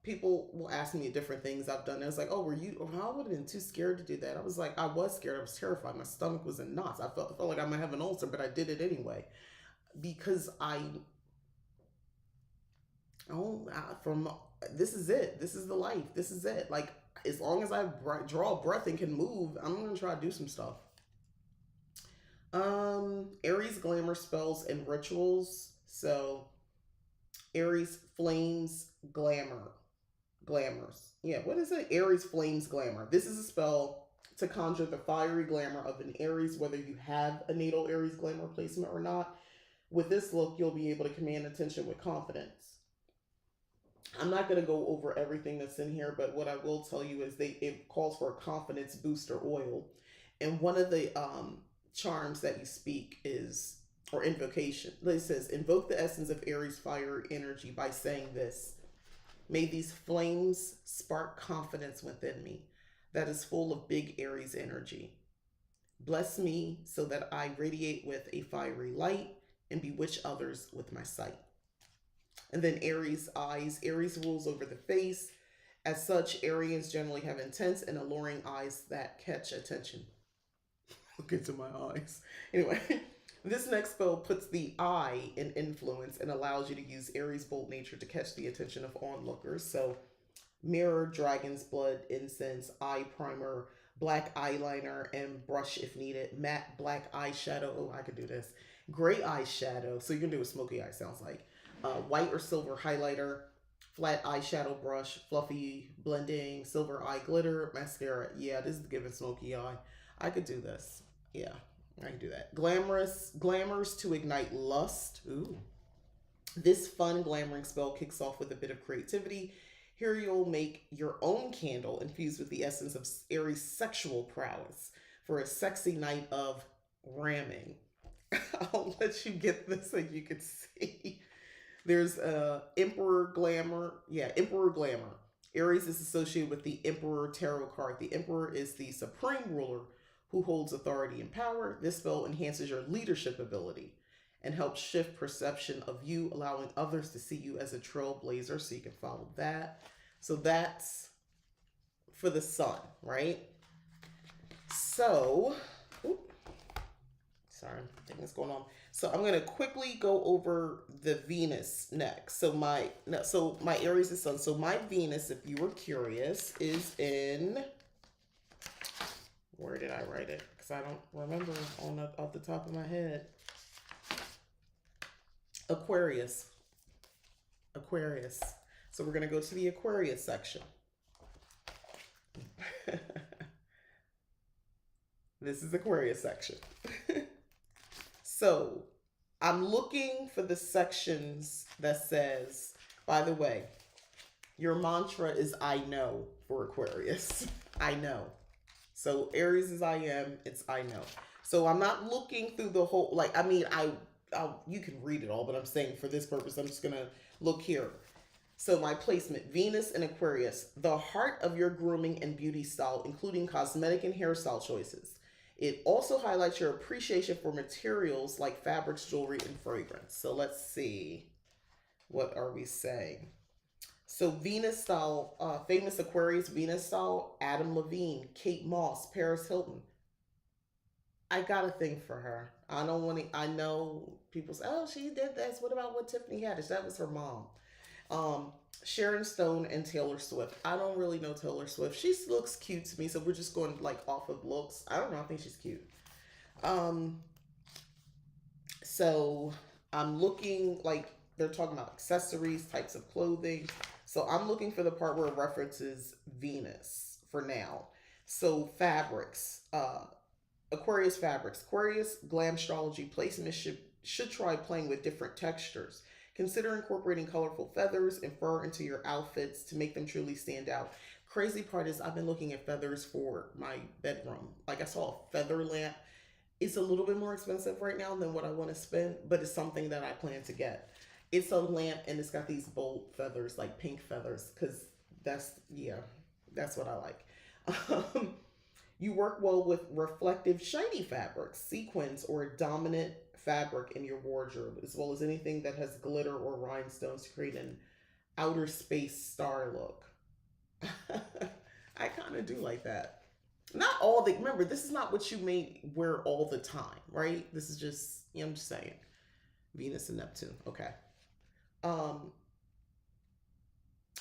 people will ask me different things I've done. And it's like, oh, were you? I would have been too scared to do that. I was like, I was scared. I was terrified. My stomach was in knots. I felt like I might have an ulcer, but I did it anyway because Oh, from this is it. This is the life. This is it. Like as long as I draw a breath and can move, I'm gonna try to do some stuff. Aries glamour spells and rituals. So Aries flames glamour. Glamours. Yeah, what is it? Aries flames glamour. This is a spell to conjure the fiery glamour of an Aries, whether you have a natal Aries glamour placement or not. With this look, you'll be able to command attention with confidence. I'm not going to go over everything that's in here, but what I will tell you is it calls for a confidence booster oil, and one of the charms that you speak is or invocation. It says invoke the essence of Aries fire energy by saying this: may these flames spark confidence within me that is full of big Aries energy. Bless me so that I radiate with a fiery light and bewitch others with my sight. And then Aries eyes. Aries rules over the face. As such, Arians generally have intense and alluring eyes that catch attention. Look into my eyes. Anyway, this next spell puts the eye in influence and allows you to use Aries' bold nature to catch the attention of onlookers. So, mirror, dragon's blood, incense, eye primer, black eyeliner, and brush if needed. Matte black eyeshadow. Oh, I could do this. Gray eyeshadow. So, you can do a smoky eye, sounds like. White or silver highlighter, flat eyeshadow brush, fluffy blending, silver eye glitter, mascara. Yeah, this is giving smoky eye. I could do this. Yeah, I can do that. Glamours to ignite lust. Ooh. This fun glamoring spell kicks off with a bit of creativity. Here you'll make your own candle infused with the essence of Aries' sexual prowess for a sexy night of ramming. I'll let you get this so you can see. There's Emperor Glamour. Yeah, Emperor Glamour. Aries is associated with the Emperor tarot card. The Emperor is the supreme ruler who holds authority and power. This spell enhances your leadership ability and helps shift perception of you, allowing others to see you as a trailblazer. So you can follow that. So that's for the sun, right? So, sorry, I think what's going on. So I'm gonna quickly go over the Venus next. So my Aries is sun. So my Venus, if you were curious, is in. Where did I write it? Because I don't remember off the top of my head. Aquarius. Aquarius. So we're gonna go to the Aquarius section. This is Aquarius section. So I'm looking for the sections that says, by the way, your mantra is I know for Aquarius. I know. So Aries is I am, it's I know. So I'm not looking through the whole, like, I mean, you can read it all, but I'm saying for this purpose, I'm just going to look here. So my placement, Venus and Aquarius, the heart of your grooming and beauty style, including cosmetic and hairstyle choices. It also highlights your appreciation for materials like fabrics, jewelry, and fragrance. So let's see. What are we saying? So Venus style, famous Aquarius Venus style, Adam Levine, Kate Moss, Paris Hilton. I got a thing for her. I don't want to, I know people say, oh, she did this. What about what Tiffany Haddish? That was her mom. Sharon Stone and Taylor Swift. I don't really know Taylor Swift. She looks cute to me, so we're just going like off of looks. I don't know. I think she's cute. So I'm looking like they're talking about accessories, types of clothing. So I'm looking for the part where it references Venus for now. So fabrics, Aquarius fabrics. Aquarius Glamostrology placement should try playing with different textures. Consider incorporating colorful feathers and fur into your outfits to make them truly stand out. Crazy part is I've been looking at feathers for my bedroom. Like I saw a feather lamp. It's a little bit more expensive right now than what I want to spend, but it's something that I plan to get. It's a lamp and it's got these bold feathers, like pink feathers, because that's what I like. You work well with reflective, shiny fabrics, sequins, or a dominant fabric in your wardrobe, as well as anything that has glitter or rhinestones to create an outer space star look. I kind of do like that. Not all the, remember, this is not what you may wear all the time, right? This is just, I'm just saying. Venus and Neptune. Okay.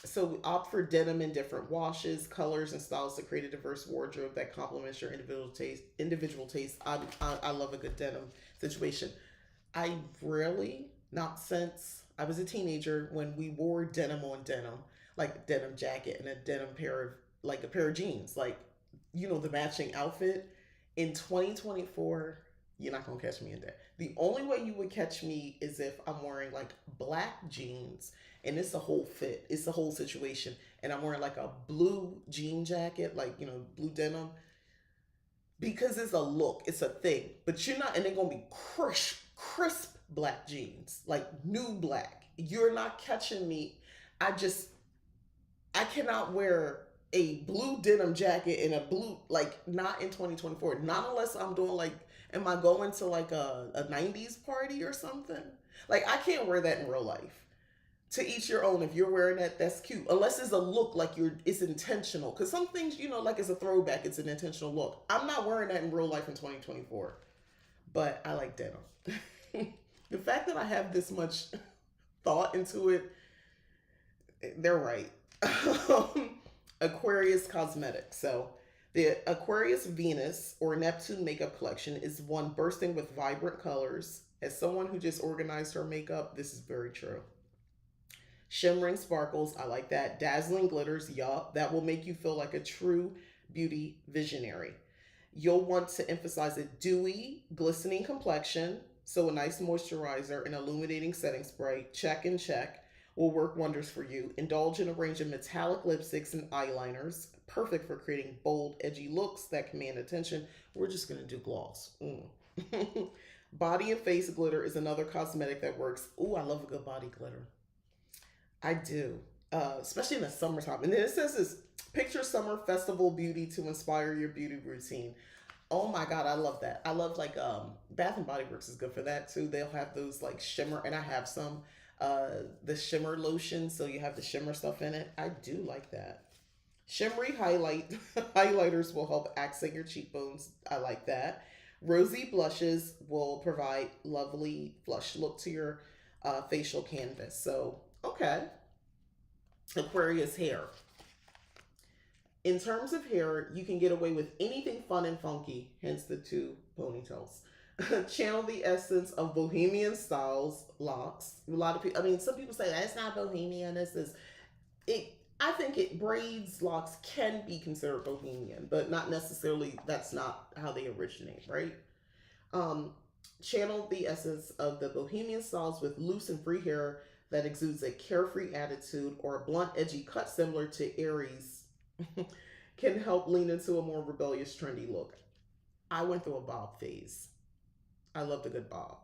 So opt for denim in different washes, colors, and styles to create a diverse wardrobe that complements your individual taste. Individual taste. I love a good denim situation. I really, not since I was a teenager, when we wore denim on denim, like a denim jacket and a denim pair of, like a pair of jeans, like, the matching outfit. In 2024, you're not gonna catch me in that. The only way you would catch me is if I'm wearing like black jeans and it's a whole fit, it's the whole situation, and I'm wearing like a blue jean jacket, like, blue denim, because it's a look, it's a thing. But you're not, and they're gonna be crisp black jeans, like new black. You're not catching me. I just, I cannot wear a blue denim jacket and a blue, like, not in 2024. Not unless I'm doing like, am I going to like a 90s party or something? Like, I can't wear that in real life. To each your own. If you're wearing that, that's cute. Unless it's a look like it's intentional. Because some things, like it's a throwback, it's an intentional look. I'm not wearing that in real life in 2024. But I like denim. The fact that I have this much thought into it, they're right. Aquarius cosmetics. So the Aquarius Venus or Neptune makeup collection is one bursting with vibrant colors. As someone who just organized her makeup, this is very true. Shimmering sparkles, I like that. Dazzling glitters, yup, that will make you feel like a true beauty visionary. You'll want to emphasize a dewy, glistening complexion. So a nice moisturizer and illuminating setting spray, check and check, will work wonders for you. Indulge in a range of metallic lipsticks and eyeliners, perfect for creating bold, edgy looks that command attention. We're just gonna do gloss. Body and face glitter is another cosmetic that works. Ooh, I love a good body glitter. I do, especially in the summertime. And then it says this: picture summer festival beauty to inspire your beauty routine. Oh my god, I love that. I love like Bath and Body Works is good for that too. They'll have those like shimmer, and I have some the shimmer lotion, so you have the shimmer stuff in it. I do like that. Shimmery highlighters will help accent your cheekbones. I like that. Rosy blushes will provide lovely flush look to your facial canvas. So okay, Aquarius hair. In terms of hair, you can get away with anything fun and funky, hence the two ponytails. Channel the essence of bohemian styles, locks. A lot of people, I mean, some people say that's not bohemian. This is it. I think it braids locks can be considered bohemian, but not necessarily. That's not how they originate, right? Um, Channel the essence of the bohemian styles with loose and free hair that exudes a carefree attitude, or a blunt, edgy cut similar to Aries can help lean into a more rebellious, trendy look. I went through a bob phase. I loved a good bob.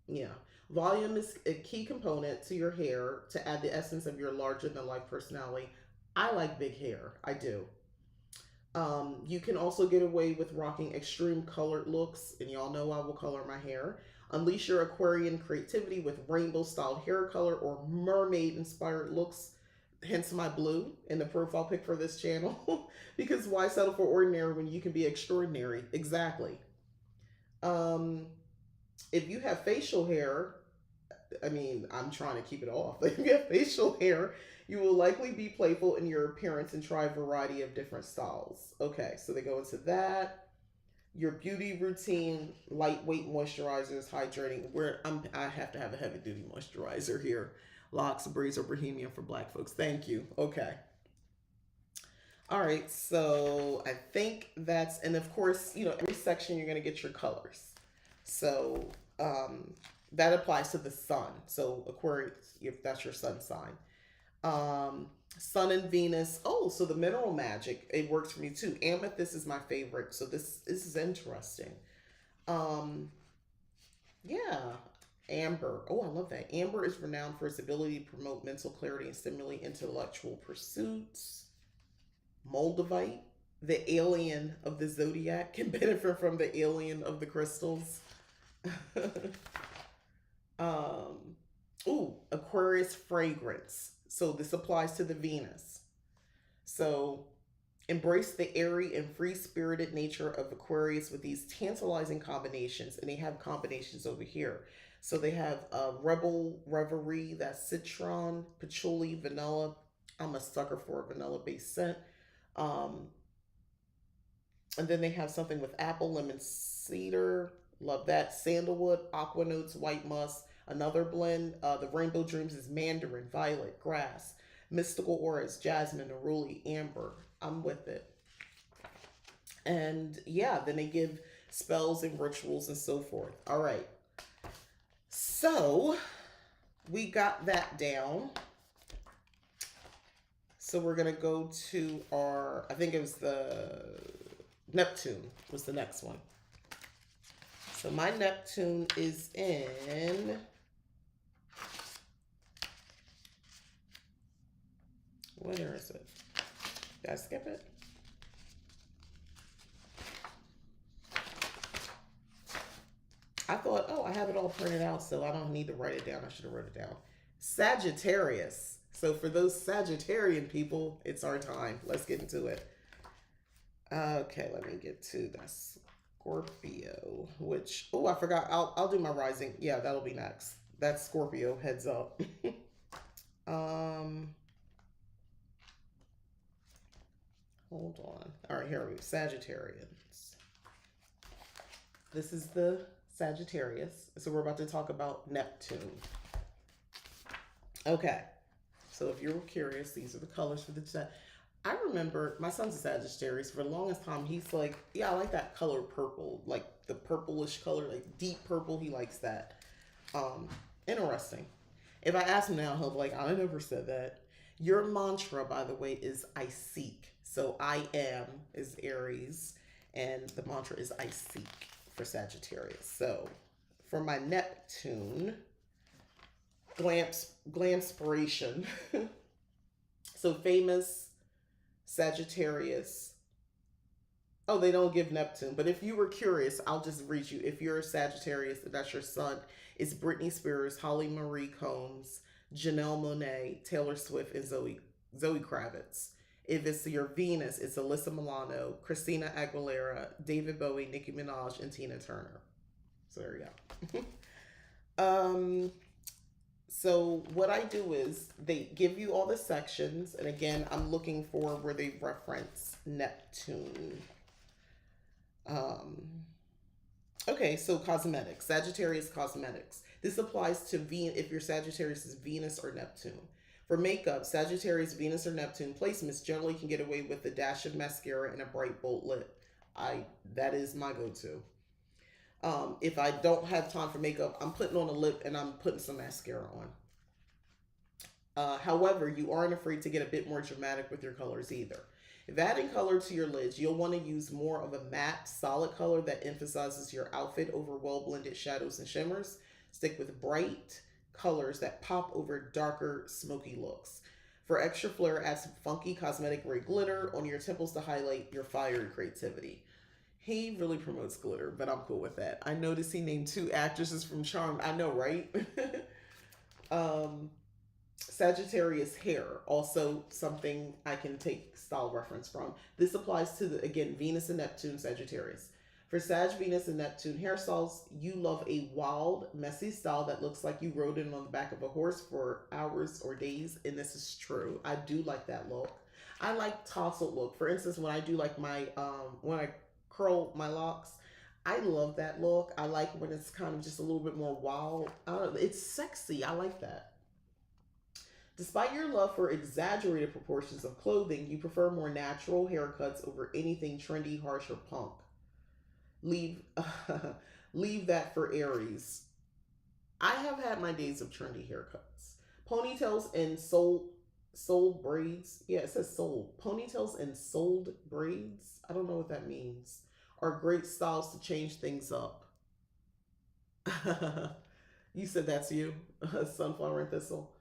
Yeah. Volume is a key component to your hair to add the essence of your larger than life personality. I like big hair. I do. You can also get away with rocking extreme colored looks, and y'all know I will color my hair. Unleash your Aquarian creativity with rainbow styled hair color or mermaid inspired looks, hence my blue in the profile pic for this channel. Because why settle for ordinary when you can be extraordinary? Exactly. Um, if you have facial hair, I mean, I'm trying to keep it off. If you have facial hair, you will likely be playful in your appearance and try a variety of different styles. Okay, so they go into that. Your beauty routine: lightweight moisturizers, hydrating. I have to have a heavy duty moisturizer here. Locks, braids, or bohemian for black folks. Thank you. Okay. All right, so I think that's, and of course, every section you're going to get your colors. So that applies to the sun. So Aquarius, if that's your sun sign. Sun and Venus. Oh, so the mineral magic, it works for me too. Amethyst is my favorite. So this is interesting. Um, yeah. Amber. Oh, I love that. Amber is renowned for its ability to promote mental clarity and stimulate intellectual pursuits. Moldavite, the alien of the zodiac, can benefit from the alien of the crystals. um, Aquarius fragrance. So this applies to the Venus. So embrace the airy and free spirited nature of Aquarius with these tantalizing combinations. And they have combinations over here. So they have Rebel Reverie, that's citron, patchouli, vanilla, I'm a sucker for a vanilla-based scent. Um, and then they have something with apple, lemon, cedar. Love that. Sandalwood, aqua notes, white musk. Another blend. The Rainbow Dreams is mandarin, violet, grass. Mystical auras, jasmine, neroli, amber. I'm with it. And yeah, then they give spells and rituals and so forth. All right. So we got that down. So we're going to go to our, I think it was the Neptune was the next one. So my Neptune is in, where is it? Did I skip it? I thought, oh, I have it all printed out, so I don't need to write it down. I should have wrote it down. Sagittarius. So for those Sagittarian people, it's our time. Let's get into it. Okay, let me get to that Scorpio, which, oh, I forgot. I'll do my rising. Yeah, that'll be next. That's Scorpio, heads up. um, Hold on. All right, here we go. Sagittarians. This is the Sagittarius. So we're about to talk about Neptune. Okay. So if you're curious, these are the colors for the. I remember my son's a Sagittarius. For the longest time, he's like, yeah, I like that color purple, like the purplish color, like deep purple. He likes that. Interesting. If I ask him now, he'll be like, I never said that. Your mantra, by the way, is I seek. So I am is Aries, and the mantra is I seek for Sagittarius. So for my Neptune, Glamspiration. So famous Sagittarius. Oh, they don't give Neptune. But if you were curious, I'll just read you. If you're a Sagittarius, if that's your sun, it's Britney Spears, Holly Marie Combs, Janelle Monáe, Taylor Swift, and Zoe Kravitz. If it's your Venus, it's Alyssa Milano, Christina Aguilera, David Bowie, Nicki Minaj, and Tina Turner. So there you go. So what I do is they give you all the sections, and again, I'm looking for where they reference Neptune. Okay, so cosmetics, Sagittarius cosmetics. This applies to if your Sagittarius is Venus or Neptune. For makeup, Sagittarius, Venus, or Neptune placements generally can get away with a dash of mascara and a bright bold lip. That is my go-to. If I don't have time for makeup, I'm putting on a lip and I'm putting some mascara on. However, you aren't afraid to get a bit more dramatic with your colors either. If adding color to your lids, you'll want to use more of a matte, solid color that emphasizes your outfit over well-blended shadows and shimmers. Stick with bright colors that pop over darker, smoky looks. For extra flair, add some funky cosmetic-grade glitter on your temples to highlight your fiery creativity. He really promotes glitter, but I'm cool with that. I noticed he named 2 actresses from Charmed. I know, right? Sagittarius hair, also something I can take style reference from. This applies to, again, Venus and Neptune, Sagittarius. For Sag, Venus, and Neptune hairstyles, you love a wild, messy style that looks like you rode in on the back of a horse for hours or days, and this is true. I do like that look. I like tousled look. For instance, when I do like my, when I curl my locks, I love that look. I like when it's kind of just a little bit more wild. I don't know, it's sexy. I like that. Despite your love for exaggerated proportions of clothing, you prefer more natural haircuts over anything trendy, harsh, or punk. Leave, leave that for Aries. I have had my days of trendy haircuts. Ponytails and sold braids. Yeah, it says sold. Ponytails and sold braids. I don't know what that means. Are great styles to change things up. You said that's you, sunflower and thistle.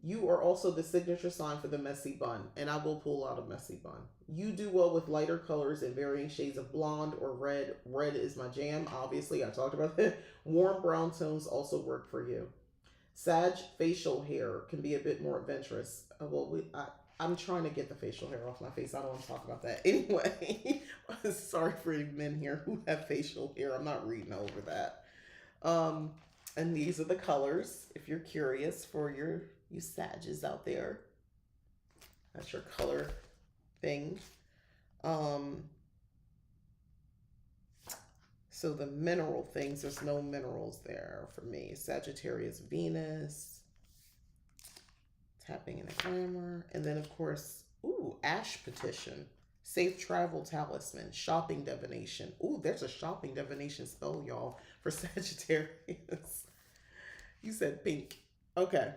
You are also the signature sign for the messy bun, and I will pull out a messy bun. You do well with lighter colors and varying shades of blonde or red. Red is my jam, obviously. I talked about that. Warm brown tones also work for you. Sag facial hair can be a bit more adventurous. I'm trying to get the facial hair off my face. I don't want to talk about that. Anyway, sorry for men here who have facial hair. I'm not reading over that. And these are the colors, if you're curious, for you Sages out there. That's your color thing. Um, so the mineral things, there's no minerals there for me. Sagittarius, Venus, tapping in a glamour. And then, of course, ooh, ash petition, safe travel talisman, shopping divination. Ooh, there's a shopping divination spell, y'all, for Sagittarius. You said pink. Okay.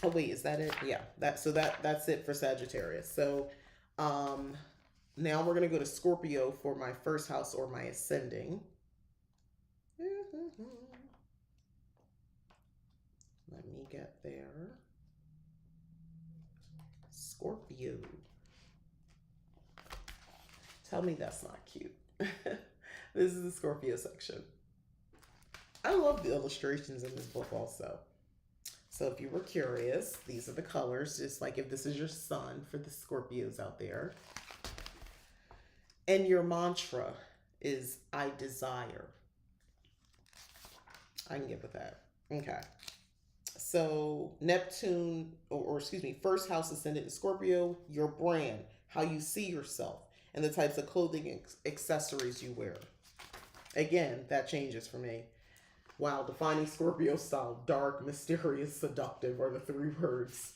Oh wait, is that it? Yeah. That's it for Sagittarius. So now we're gonna go to Scorpio for my first house or my ascending. Let me get there. Scorpio. Tell me that's not cute. This is the Scorpio section. I love the illustrations in this book also. So if you were curious, these are the colors, just like if this is your sun for the Scorpios out there. And your mantra is I desire. I can get with that. Okay. So Neptune, or excuse me, first house ascendant in Scorpio, your brand, how you see yourself, and the types of clothing and accessories you wear. Again, that changes for me. Wow, defining Scorpio style, dark, mysterious, seductive are the three words.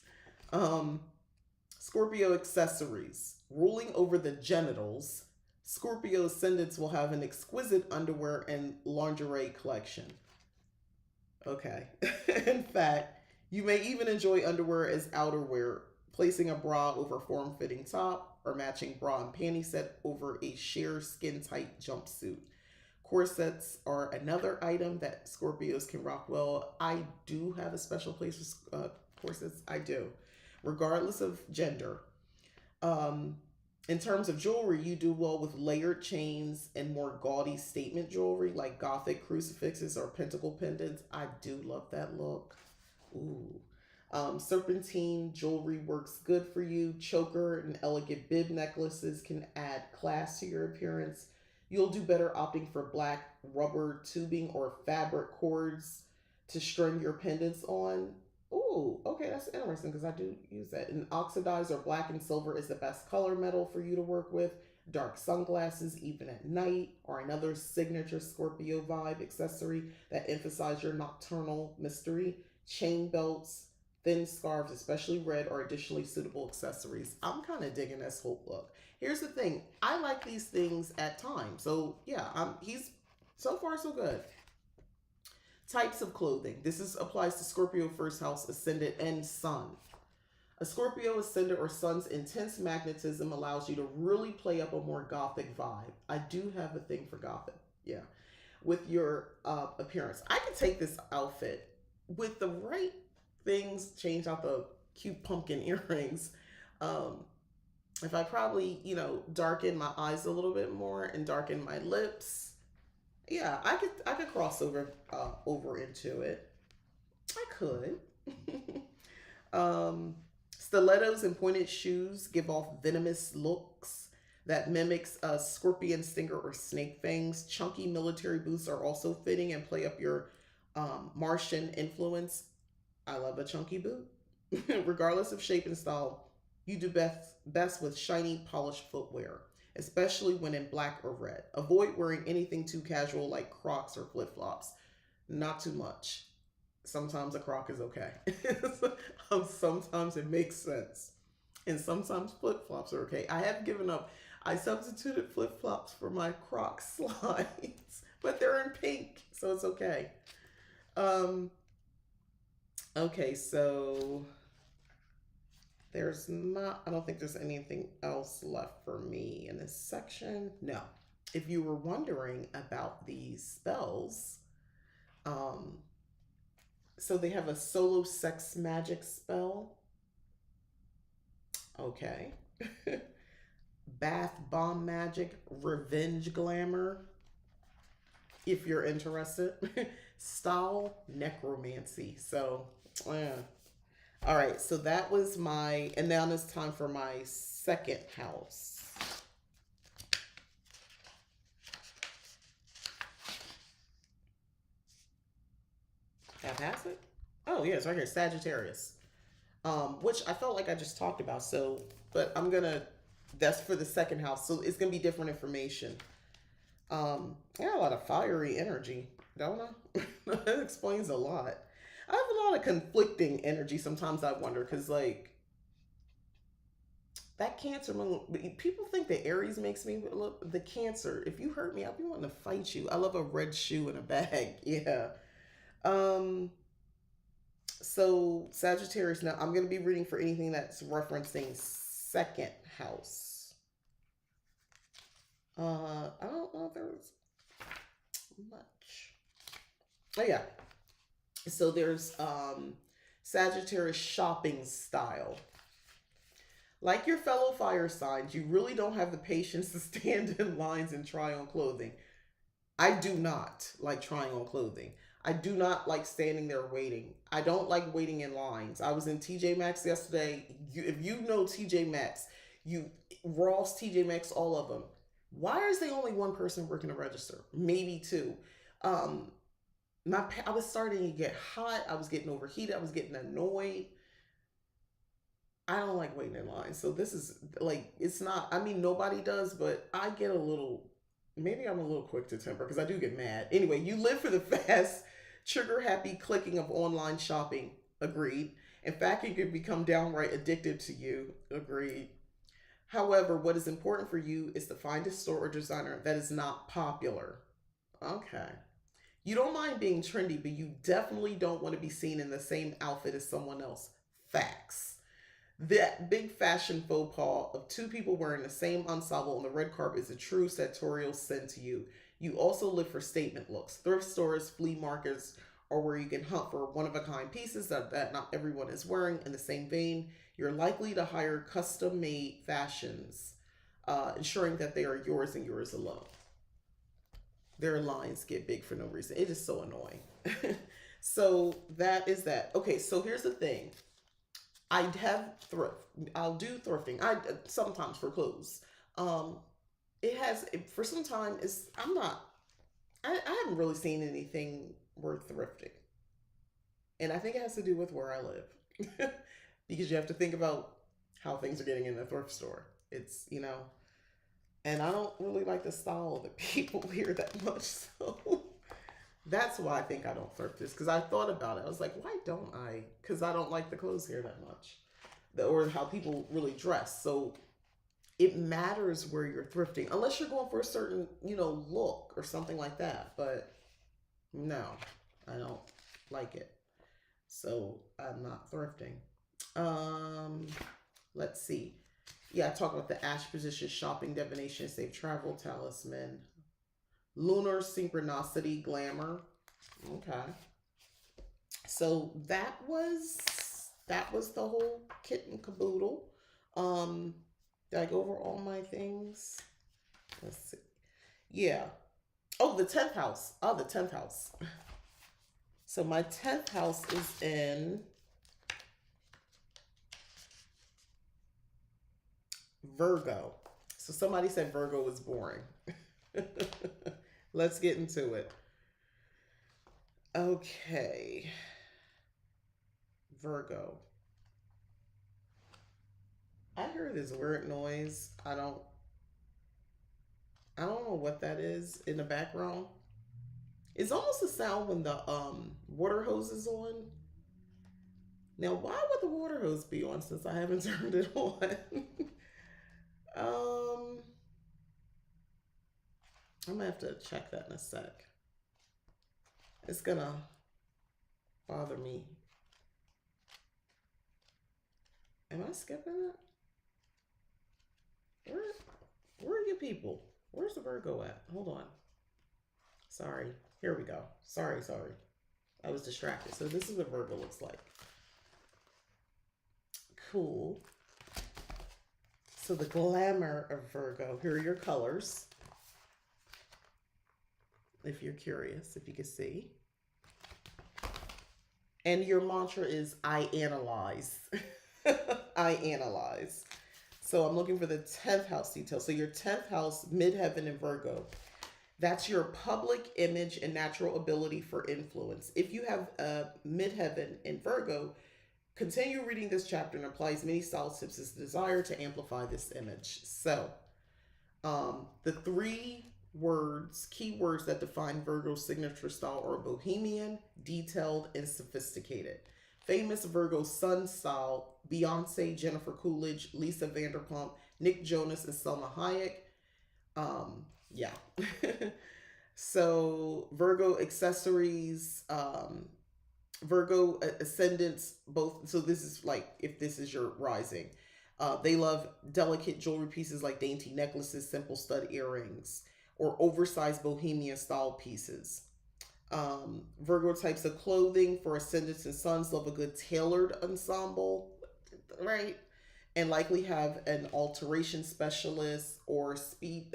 Scorpio accessories, ruling over the genitals. Scorpio ascendants will have an exquisite underwear and lingerie collection. Okay. In fact, you may even enjoy underwear as outerwear, placing a bra over a form-fitting top or matching bra and panty set over a sheer skin-tight jumpsuit. Corsets are another item that Scorpios can rock well. I do have a special place for corsets. I do, regardless of gender. In terms of jewelry, you do well with layered chains and more gaudy statement jewelry like Gothic crucifixes or pentacle pendants. I do love that look. Ooh. Serpentine jewelry works good for you. Choker and elegant bib necklaces can add class to your appearance. You'll do better opting for black rubber tubing or fabric cords to string your pendants on. Ooh, okay, that's interesting because I do use that. And oxidized or black and silver is the best color metal for you to work with. Dark sunglasses, even at night, are another signature Scorpio vibe accessory that emphasize your nocturnal mystery. Chain belts, thin scarves, especially red, are additionally suitable accessories. I'm kind of digging this whole look. Here's the thing. I like these things at times. So yeah, he's so far so good. Types of clothing. This applies to Scorpio first house, ascendant, and sun. A Scorpio ascendant or sun's intense magnetism allows you to really play up a more gothic vibe. I do have a thing for gothic. Yeah. With your appearance. I could take this outfit with the right things, change out the cute pumpkin earrings. If I probably, darken my eyes a little bit more and darken my lips, yeah, I could cross over into it. I could. Stilettos and pointed shoes give off venomous looks that mimics a scorpion stinger or snake fangs. Chunky military boots are also fitting and play up your Martian influence. I love a chunky boot. Regardless of shape and style, you do best with shiny, polished footwear, especially when in black or red. Avoid wearing anything too casual like Crocs or flip-flops. Not too much. Sometimes a Croc is okay. Sometimes it makes sense. And sometimes flip-flops are okay. I have given up. I substituted flip-flops for my Croc slides, but they're in pink, so it's okay. Okay, so I don't think there's anything else left for me in this section. No. If you were wondering about these spells, so they have a solo sex magic spell. Okay. Bath bomb magic, revenge glamour, if you're interested. Style necromancy. So, yeah. All right, so that was and now it's time for my second house. That pass it? Oh, yeah, it's right here, Sagittarius. which I felt like I just talked about. So, but that's for the second house. So it's gonna be different information. I got a lot of fiery energy, don't I? That explains a lot. I have a lot of conflicting energy. Sometimes I wonder, because like that Cancer moon, people think that Aries makes me look the Cancer. If you hurt me, I'll be wanting to fight you. I love a red shoe in a bag. Yeah. Um, so Sagittarius, now I'm going to be reading for anything that's referencing second house. I don't know if there's much. Oh yeah. So there's Sagittarius shopping style. Like your fellow fire signs, you really don't have the patience to stand in lines and try on clothing. I do not like trying on clothing. I do not like standing there waiting. I don't like waiting in lines. I was in TJ Maxx yesterday. If you know TJ Maxx, you Ross, TJ Maxx, all of them. Why is there only one person working the register? Maybe two. Um, I was starting to get hot. I was getting overheated. I was getting annoyed. I don't like waiting in line. So this is like it's not. I mean, nobody does, but I get a little. Maybe I'm a little quick to temper because I do get mad. Anyway, you live for the fast, trigger happy clicking of online shopping. Agreed. In fact, it could become downright addictive to you. Agreed. However, what is important for you is to find a store or designer that is not popular. Okay. You don't mind being trendy, but you definitely don't want to be seen in the same outfit as someone else. Facts. That big fashion faux pas of two people wearing the same ensemble on the red carpet is a true sartorial sin to you. You also live for statement looks. Thrift stores, flea markets, or where you can hunt for one of a kind pieces that not everyone is wearing. In the same vein, you're likely to hire custom made fashions, ensuring that they are yours and yours alone. Their lines get big for no reason. It is so annoying. So that is that. Okay, so here's the thing. I have thrift. I'll do thrifting. I sometimes for clothes. Um, it has for some time. It's I'm not. I haven't really seen anything worth thrifting, and I think it has to do with where I live, because you have to think about how things are getting in the thrift store. It's and I don't really like the style of the people here that much, so that's why I think I don't thrift this. Because I thought about it, I was like, why don't I? Because I don't like the clothes here that much, or how people really dress. So it matters where you're thrifting, unless you're going for a certain look or something like that. But no, I don't like it, so I'm not thrifting. Um, let's see. Yeah, I talked about the ash position, shopping, divination, safe travel, talisman, lunar synchronicity, glamour. Okay. So that was the whole kit and caboodle. Um, did I go over all my things? Let's see. Yeah. Oh, the 10th house. Oh, the 10th house. So my 10th house is in Virgo. So somebody said Virgo is boring. Let's get into it. Okay. Virgo. I hear this weird noise. I don't know what that is in the background. It's almost a sound when the water hose is on. Now, why would the water hose be on since I haven't turned it on? um, I'm gonna have to check that in a sec. It's gonna bother me. Am I skipping it? Where where are you people? Where's the Virgo at? Hold on. Sorry. Here we go. Sorry. I was distracted. So this is what Virgo looks like. Cool. So the glamour of Virgo. Here are your colors. If you're curious, if you can see. And your mantra is I analyze. I analyze. So I'm looking for the 10th house detail. So your 10th house, midheaven in Virgo. That's your public image and natural ability for influence. If you have a midheaven in Virgo, continue reading this chapter and applies many style tips as desire to amplify this image. So, the three keywords that define Virgo's signature style are bohemian, detailed, and sophisticated. Famous Virgo sun style: Beyonce, Jennifer Coolidge, Lisa Vanderpump, Nick Jonas, and Selma Hayek. Yeah. So Virgo accessories, Virgo ascendants, both. So this is like if this is your rising. They love delicate jewelry pieces like dainty necklaces, simple stud earrings, or oversized bohemian style pieces. Virgo types of clothing for ascendants and suns love a good tailored ensemble, right? And likely have an alteration specialist or speed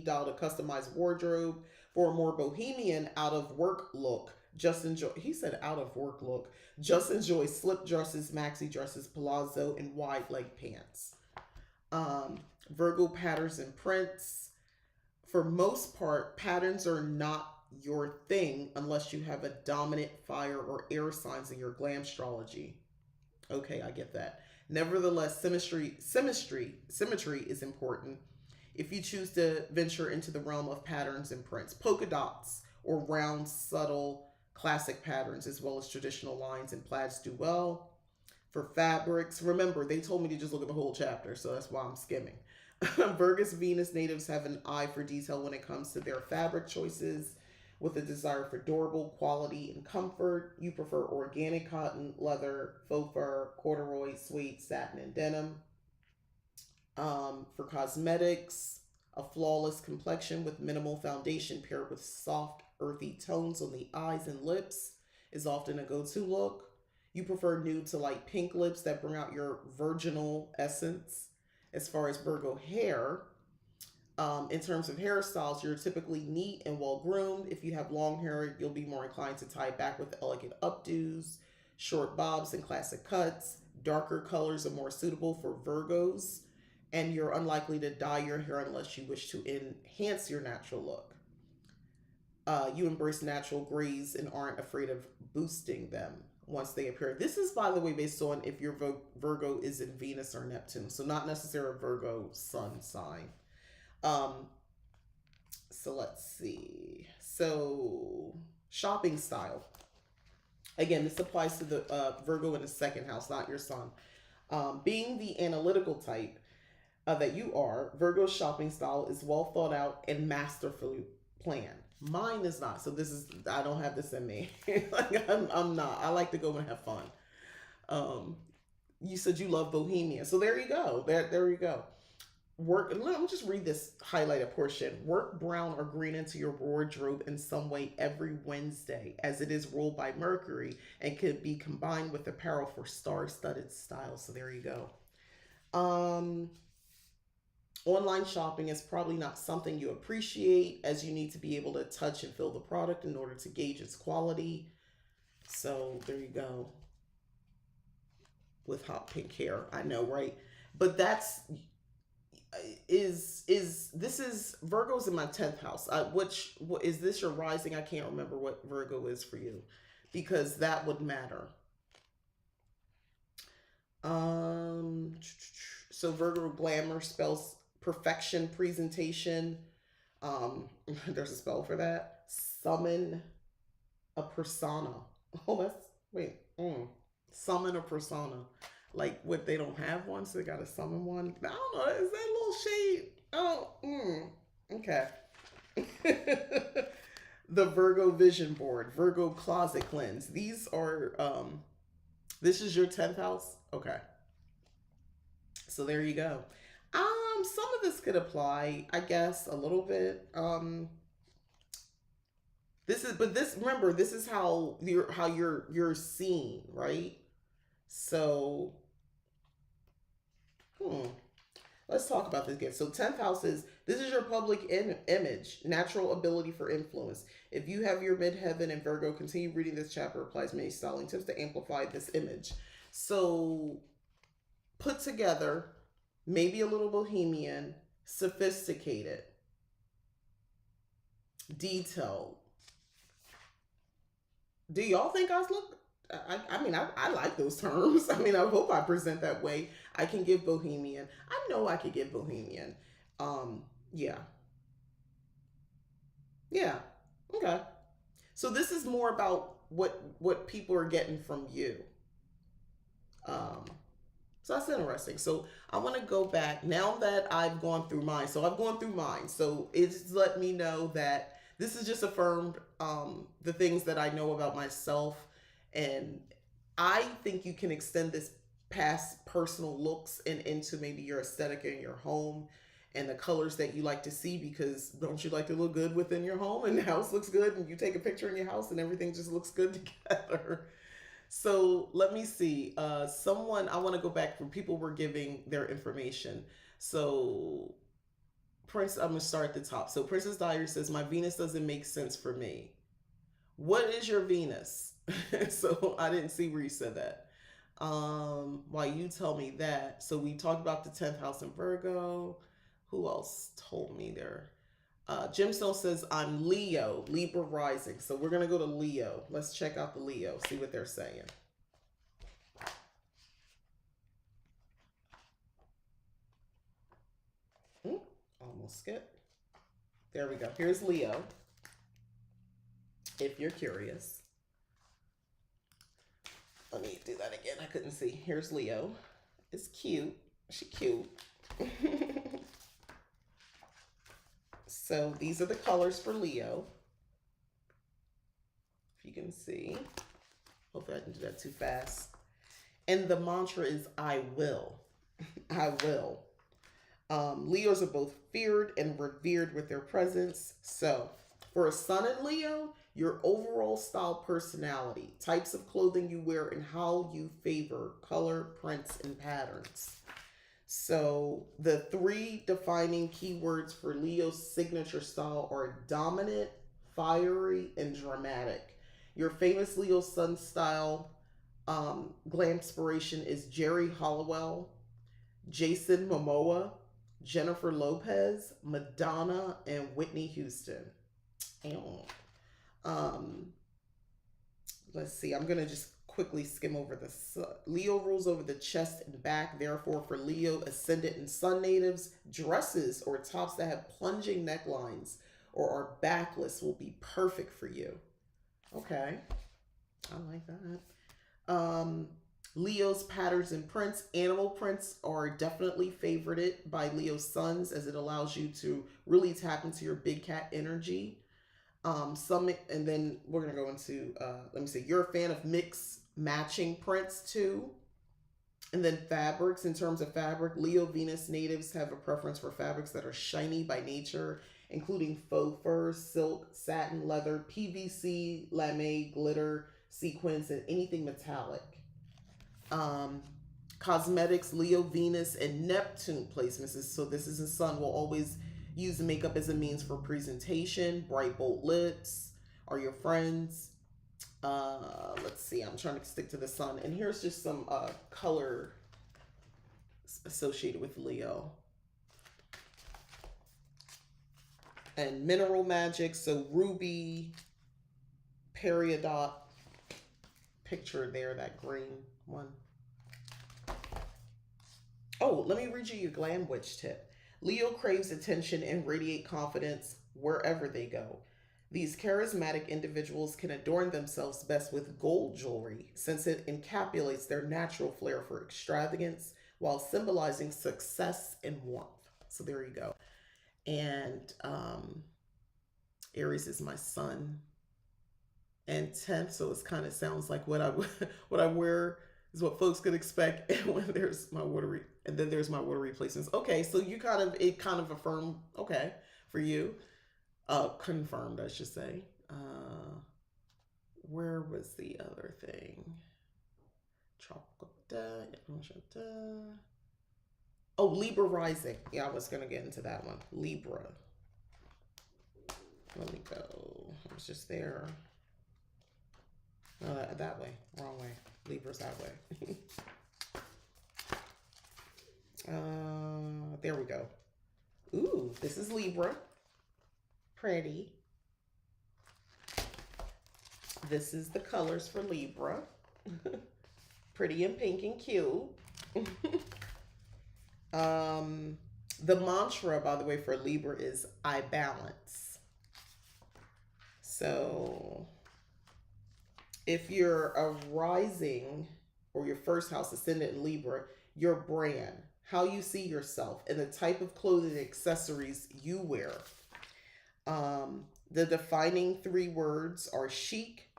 dial to customize wardrobe for a more bohemian out of work look. Just enjoy. He said out of work look. Just enjoy slip dresses, maxi dresses, palazzo, and wide leg pants. Virgo patterns and prints. For most part, patterns are not your thing unless you have a dominant fire or air signs in your Glamastrology. Okay, I get that. Nevertheless, symmetry is important. If you choose to venture into the realm of patterns and prints, polka dots or round, subtle, classic patterns, as well as traditional lines and plaids do well. For fabrics, remember, they told me to just look at the whole chapter, so that's why I'm skimming. Virgus Venus natives have an eye for detail when it comes to their fabric choices, with a desire for durable quality and comfort. You prefer organic cotton, leather, faux fur, corduroy, suede, satin, and denim. For cosmetics, a flawless complexion with minimal foundation paired with soft, earthy tones on the eyes and lips is often a go-to look. You prefer nude to light pink lips that bring out your virginal essence. As far as Virgo hair, in terms of hairstyles, you're typically neat and well groomed. If you have long hair, you'll be more inclined to tie it back with elegant updos, short bobs, and classic cuts. Darker colors are more suitable for Virgos, and you're unlikely to dye your hair unless you wish to enhance your natural look. You embrace natural grays and aren't afraid of boosting them once they appear. This is, by the way, based on if your Virgo is in Venus or Neptune, so not necessarily a Virgo sun sign. So let's see. So shopping style. Again, this applies to the Virgo in the second house, not your sun. Being the analytical type that you are, Virgo's shopping style is well thought out and masterfully planned. Mine is not. So this is, I don't have this in me. Like I'm not. I like to go and have fun. You said you love Bohemia. So there you go. There you go. Let me just read this highlighted portion. Work brown or green into your wardrobe in some way every Wednesday, as it is ruled by Mercury and could be combined with apparel for star-studded style. So there you go. Online shopping is probably not something you appreciate, as you need to be able to touch and feel the product in order to gauge its quality. So there you go. With hot pink hair, I know, right? But that's this is Virgo's in my 10th house. Which what is this your rising? I can't remember what Virgo is for you, because that would matter. So Virgo Glamour spells perfection, presentation. There's a spell for that. Summon a persona. Oh, that's wait. Summon a persona. Like what, they don't have one, so they gotta summon one. I don't know. Is that a little shade? Oh, okay. The Virgo Vision Board, Virgo Closet Cleanse. These are this is your 10th house? Okay. So there you go. Some of this could apply, I guess, a little bit. Remember, this is how you're seen, right? So let's talk about this again. So 10th house this is your public image, natural ability for influence. If you have your midheaven in Virgo, continue reading this chapter, applies many styling tips to amplify this image. So put together, maybe a little bohemian, sophisticated, detailed. Do y'all think I look I mean, I like those terms. I mean, I hope I present that way. I can give bohemian. I know I could give bohemian. Um, yeah, yeah. Okay. So this is more about what people are getting from you. Um, so that's interesting. So I want to go back now that I've gone through mine. So I've gone through mine. So it's let me know that this is just affirmed the things that I know about myself, and I think you can extend this past personal looks and into maybe your aesthetic in your home and the colors that you like to see, because don't you like to look good within your home and the house looks good and you take a picture in your house and everything just looks good together. So let me see. Someone, I want to go back for people were giving their information. So Prince, I'm gonna start at the top. So Princess Diary says, "My Venus doesn't make sense for me." What is your Venus? So I didn't see where you said that. Why you tell me that? So we talked about the 10th house in Virgo. Who else told me there? Gemstone says, "I'm Leo, Libra rising." So we're gonna go to Leo. Let's check out the Leo, see what they're saying. Almost skipped. There we go. Here's Leo. If you're curious, let me do that again. I couldn't see. Here's Leo. It's cute. She cute. So these are the colors for Leo. If you can see. Hopefully I didn't do that too fast. And the mantra is I will. I will. Leos are both feared and revered with their presence. So for a sun in Leo, your overall style personality, types of clothing you wear, and how you favor color, prints, and patterns. So the three defining keywords for Leo's signature style are dominant, fiery, and dramatic. Your famous Leo sun style glam inspiration is Jerry Hollowell, Jason Momoa, Jennifer Lopez, Madonna, and Whitney Houston. Um, let's see. I'm gonna just quickly skim over this. Leo rules over the chest and back. Therefore, for Leo, ascendant and sun natives, dresses or tops that have plunging necklines or are backless will be perfect for you. Okay, I like that. Leo's patterns and prints. Animal prints are definitely favorited by Leo suns, as it allows you to really tap into your big cat energy. Some, and then we're gonna go into let me see. You're a fan of mixed matching prints too. And then fabrics. In terms of fabric, Leo Venus natives have a preference for fabrics that are shiny by nature, including faux fur, silk, satin, leather, PVC, lame, glitter, sequins, and anything metallic. Um, Cosmetics, Leo, Venus, and Neptune placements. So this is the sun will always use makeup as a means for presentation. Bright, bold lips are your friends. Let's see. I'm trying to stick to the sun. And here's just some color associated with Leo. And mineral magic. So ruby, peridot, picture there, that green one. Oh, let me read you your glam witch tip. Leo craves attention and radiate confidence wherever they go. These charismatic individuals can adorn themselves best with gold jewelry, since it encapsulates their natural flair for extravagance while symbolizing success and warmth. So there you go. And Aries is my sun and 10th, so it kind of sounds like what I what I wear is what folks could expect. And when there's my watery, and then there's my water replacements. Okay, so you kind of it kind of affirmed. Okay, for you, confirmed, I should say. Where was the other thing? Tropical. Oh, Libra rising. Yeah, I was gonna get into that one. Libra. Let me go. I was just there. No, that way. Wrong way. Libra's that way. There we go. Ooh, this is Libra. Pretty. This is the colors for Libra. Pretty and pink and cute. um, the mantra, by the way, for Libra is I balance. So if you're a rising or your first house ascendant in Libra, your brand, how you see yourself, and the type of clothing and accessories you wear. The defining three words are chic,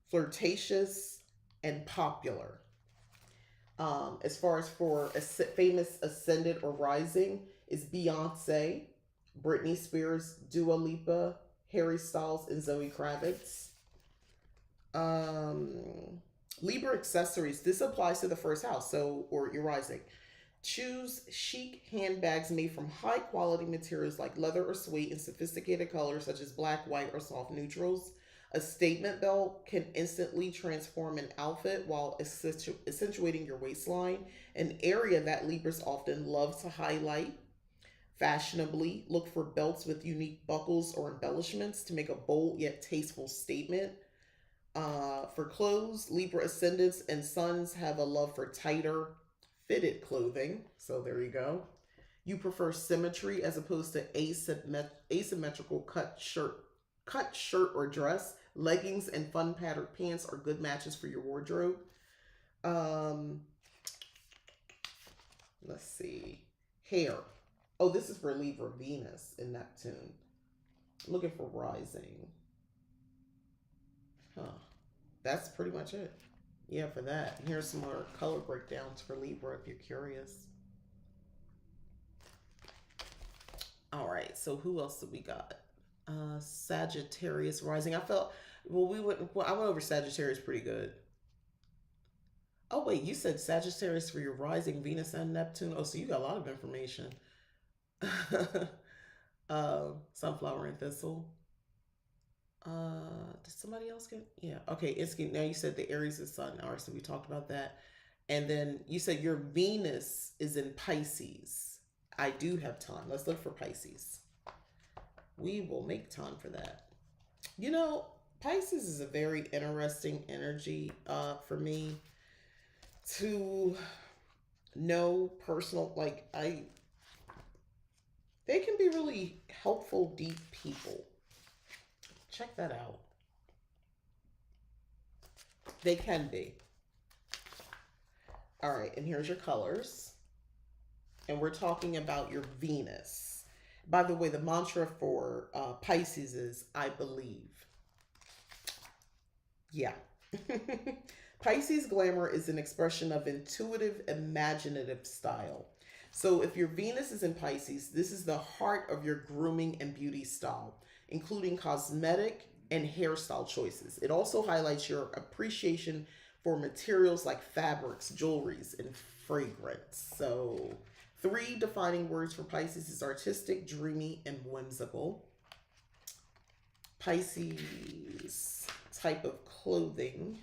flirtatious, and popular. As far as for a famous ascendant or rising, is Beyonce, Britney Spears, Dua Lipa, Harry Styles, and Zoe Kravitz. Libra accessories. This applies to the first house, so or your rising. Choose chic handbags made from high quality materials like leather or suede in sophisticated colors such as black, white, or soft neutrals. A statement belt can instantly transform an outfit while accentuating your waistline, an area that Libras often love to highlight. Fashionably, look for belts with unique buckles or embellishments to make a bold yet tasteful statement. For clothes, Libra ascendants and suns have a love for tighter, fitted clothing. So there you go. You prefer symmetry as opposed to asymmetrical cut shirt or dress. Leggings and fun patterned pants are good matches for your wardrobe. Um, let's see. Hair. Oh, this is for Libra, Venus, and Neptune. Looking for rising. Huh. That's pretty much it. Yeah, for that. And here's some more color breakdowns for Libra if you're curious. All right, so who else do we got? Sagittarius rising. I felt I went over Sagittarius pretty good. Oh wait, you said Sagittarius for your rising, Venus and Neptune. Oh, so you got a lot of information. Sunflower and thistle. Did somebody else get? Yeah. Okay. Now you said the Aries is Sun. All right, so we talked about that, and then you said your Venus is in Pisces. I do have time. Let's look for Pisces. We will make time for that. You know, Pisces is a very interesting energy for me to know personal. They can be really helpful, deep people. Check that out. They can be. All right, and here's your colors. And we're talking about your Venus. By the way, the mantra for Pisces is I believe. Yeah. Pisces glamour is an expression of intuitive, imaginative style. So if your Venus is in Pisces, this is the heart of your grooming and beauty style, including cosmetic and hairstyle choices. It also highlights your appreciation for materials like fabrics, jewelries, and fragrance. So 3 defining words for Pisces is artistic, dreamy, and whimsical. Pisces type of clothing.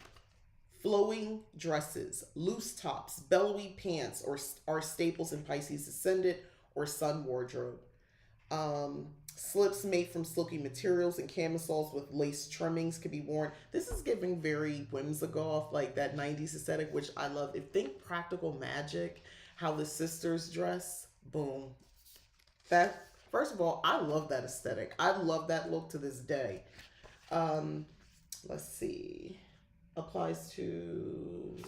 Flowing dresses, loose tops, bellowy pants are staples in Pisces ascendant or sun wardrobe. Slips made from silky materials and camisoles with lace trimmings can be worn. This is giving very whimsical, like that 90s aesthetic, which I love. If think Practical Magic, how the sisters dress, boom. That, first of all, I love that aesthetic. I love that look to this day. Let's see. Applies to...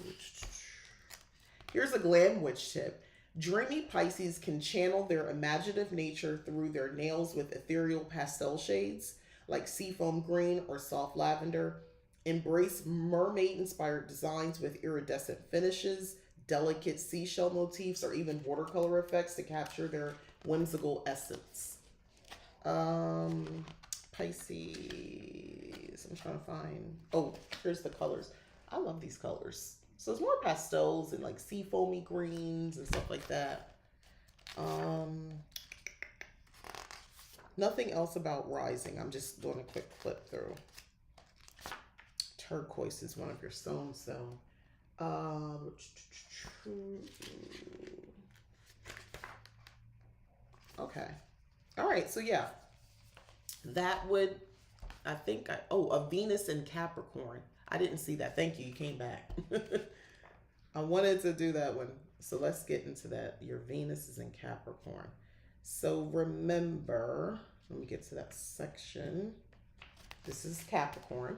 Here's a glam witch tip. Dreamy Pisces can channel their imaginative nature through their nails with ethereal pastel shades like seafoam green or soft lavender. Embrace mermaid-inspired designs with iridescent finishes, delicate seashell motifs, or even watercolor effects to capture their whimsical essence. Pisces. I'm trying to find... Oh, here's the colors. I love these colors. So it's more pastels and like seafoamy greens and stuff like that. Nothing else about rising. I'm just doing a quick flip through. Turquoise is one of your stones, though. Okay. All right. So yeah, that would, I think, a Venus in Capricorn. I didn't see that. Thank you. You came back. I wanted to do that one. So let's get into that. Your Venus is in Capricorn. So remember, let me get to that section. This is Capricorn.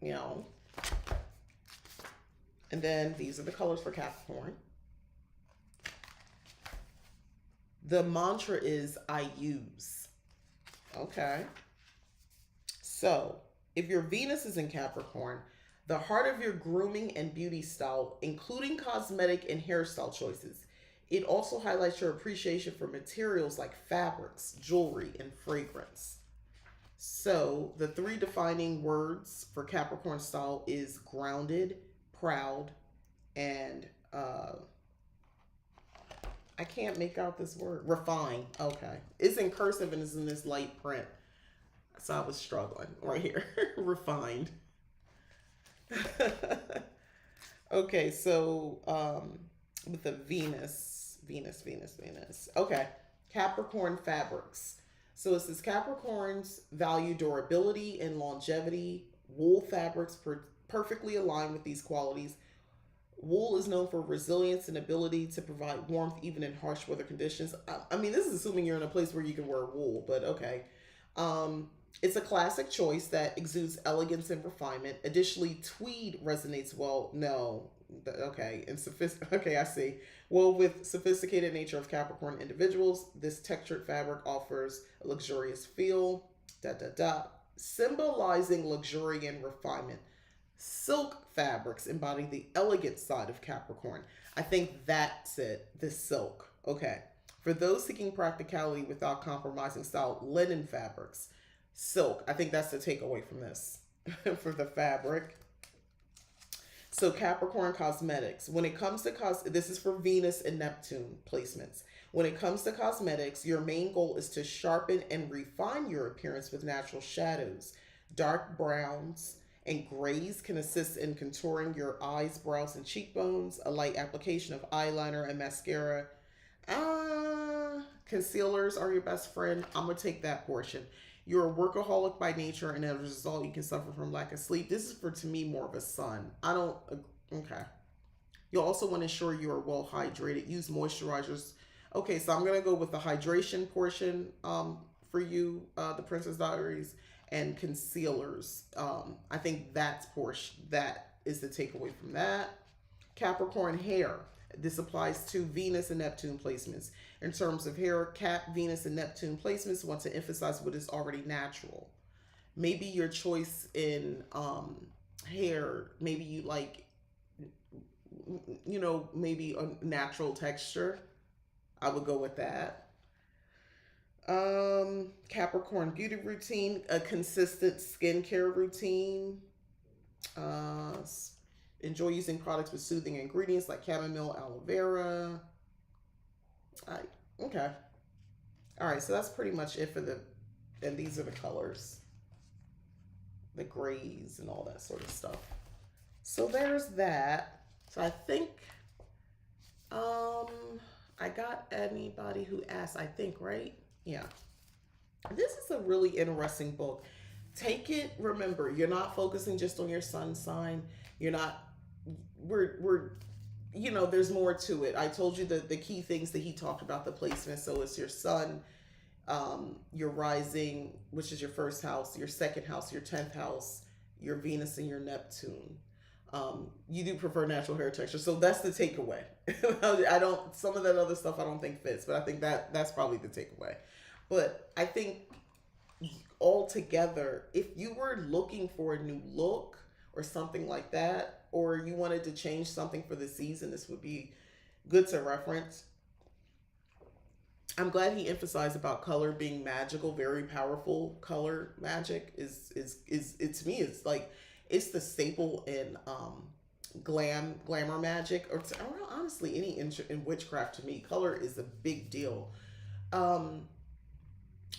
You know. And then these are the colors for Capricorn. The mantra is I use. Okay. So if your Venus is in Capricorn, the heart of your grooming and beauty style, including cosmetic and hairstyle choices. It also highlights your appreciation for materials like fabrics, jewelry, and fragrance. So the three defining words for Capricorn style is grounded, proud, and I can't make out this word. Refined. Okay. It's in cursive and it's in this light print. So I was struggling right here. Refined. Okay, so with the Venus. Okay, Capricorn fabrics. So it says Capricorns value durability and longevity. Wool fabrics perfectly align with these qualities. Wool is known for resilience and ability to provide warmth even in harsh weather conditions. I mean, this is assuming you're in a place where you can wear wool, but okay. It's a classic choice that exudes elegance and refinement. Additionally, tweed resonates well. No, okay, and okay, I see. Well, with sophisticated nature of Capricorn individuals, this textured fabric offers a luxurious feel. Symbolizing luxury and refinement. Silk fabrics embody the elegant side of Capricorn. I think that's it. The silk. Okay. For those seeking practicality without compromising style, linen fabrics. Silk. I think that's the takeaway from this for the fabric. So Capricorn cosmetics. When it comes to this is for Venus and Neptune placements. When it comes to cosmetics, your main goal is to sharpen and refine your appearance with natural shadows. Dark browns and grays can assist in contouring your eyes, brows, and cheekbones. A light application of eyeliner and mascara. Concealers are your best friend. I'm going to take that portion. You're a workaholic by nature, and as a result, you can suffer from lack of sleep. This is for, to me, more of a sun. Okay. You'll also want to ensure you are well hydrated. Use moisturizers. Okay, so I'm going to go with the hydration portion for you, the Princess Diaries, and concealers. I think that is the takeaway from that. Capricorn hair. This applies to Venus and Neptune placements. In terms of hair, Venus, and Neptune placements want to emphasize what is already natural. Maybe your choice in hair, maybe you like, maybe a natural texture. I would go with that. Capricorn beauty routine, a consistent skincare routine. Enjoy using products with soothing ingredients like chamomile, aloe vera. Okay. All right, so that's pretty much it for and these are the colors. The grays and all that sort of stuff. So there's that. So I think I got anybody who asked, I think, right? Yeah. This is a really interesting book. Take it, remember, you're not focusing just on your sun sign. You're not there's more to it. I told you the key things that he talked about, the placement. So it's your sun, your rising, which is your first house, your second house, your 10th house, your Venus, and your Neptune. You do prefer natural hair texture. So that's the takeaway. Some of that other stuff I don't think fits, but I think that's probably the takeaway. But I think altogether, if you were looking for a new look or something like that, or you wanted to change something for the season, this would be good to reference. I'm glad he emphasized about color being magical, very powerful. Color magic is to me, it's like, it's the staple in glamour magic, or honestly, any in witchcraft. To me, color is a big deal.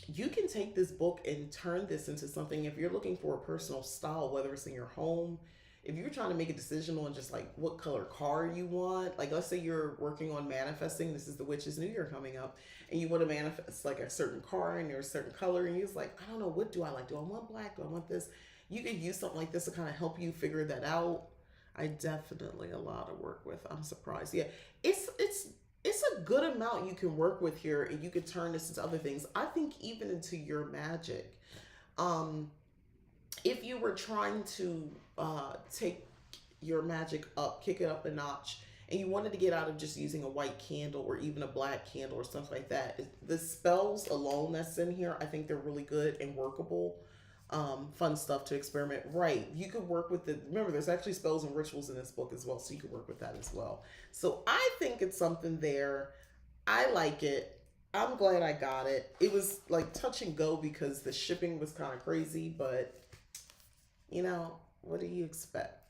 You can take this book and turn this into something if you're looking for a personal style, whether it's in your home. If you're trying to make a decision on just like what color car you want, like let's say you're working on manifesting, this is the Witch's New Year coming up, and you want to manifest like a certain car and there's a certain color, and you're just like, I don't know, what do I like? Do I want black? Do I want this? you could use something like this to kind of help you figure that out. I definitely a lot to work with. I'm surprised. Yeah, it's a good amount you can work with here, and you can turn this into other things. I think even into your magic. Um, if you were trying to take your magic up, kick it up a notch, and you wanted to get out of just using a white candle or even a black candle or stuff like that, the spells alone that's in here, I think they're really good and workable. Fun stuff to experiment. Right. You could work with the, remember, there's actually spells and rituals in this book as well, so you could work with that as well. So I think it's something there. I like it. I'm glad I got it. It was like touch and go because the shipping was kind of crazy, but what do you expect?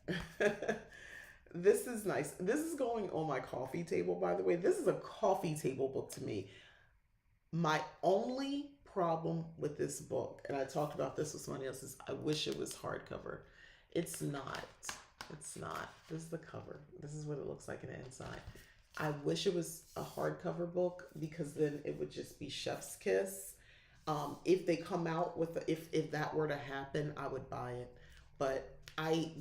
This is nice. This is going on my coffee table, by the way. This is a coffee table book to me. My only problem with this book, and I talked about this with somebody else, is I wish it was hardcover. It's not. It's not. This is the cover. This is what it looks like in the inside. I wish it was a hardcover book because then it would just be chef's kiss. If they come out with if that were to happen, I would buy it. But I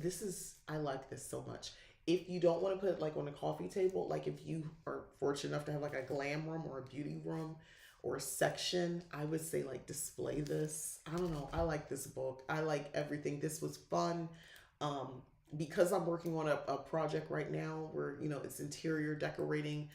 like this so much. If you don't want to put it like on a coffee table, like if you are fortunate enough to have like a glam room or a beauty room or a section, I would say like display this. I don't know. I like this book. I like everything. This was fun. Because I'm working on a project right now where, it's interior decorating.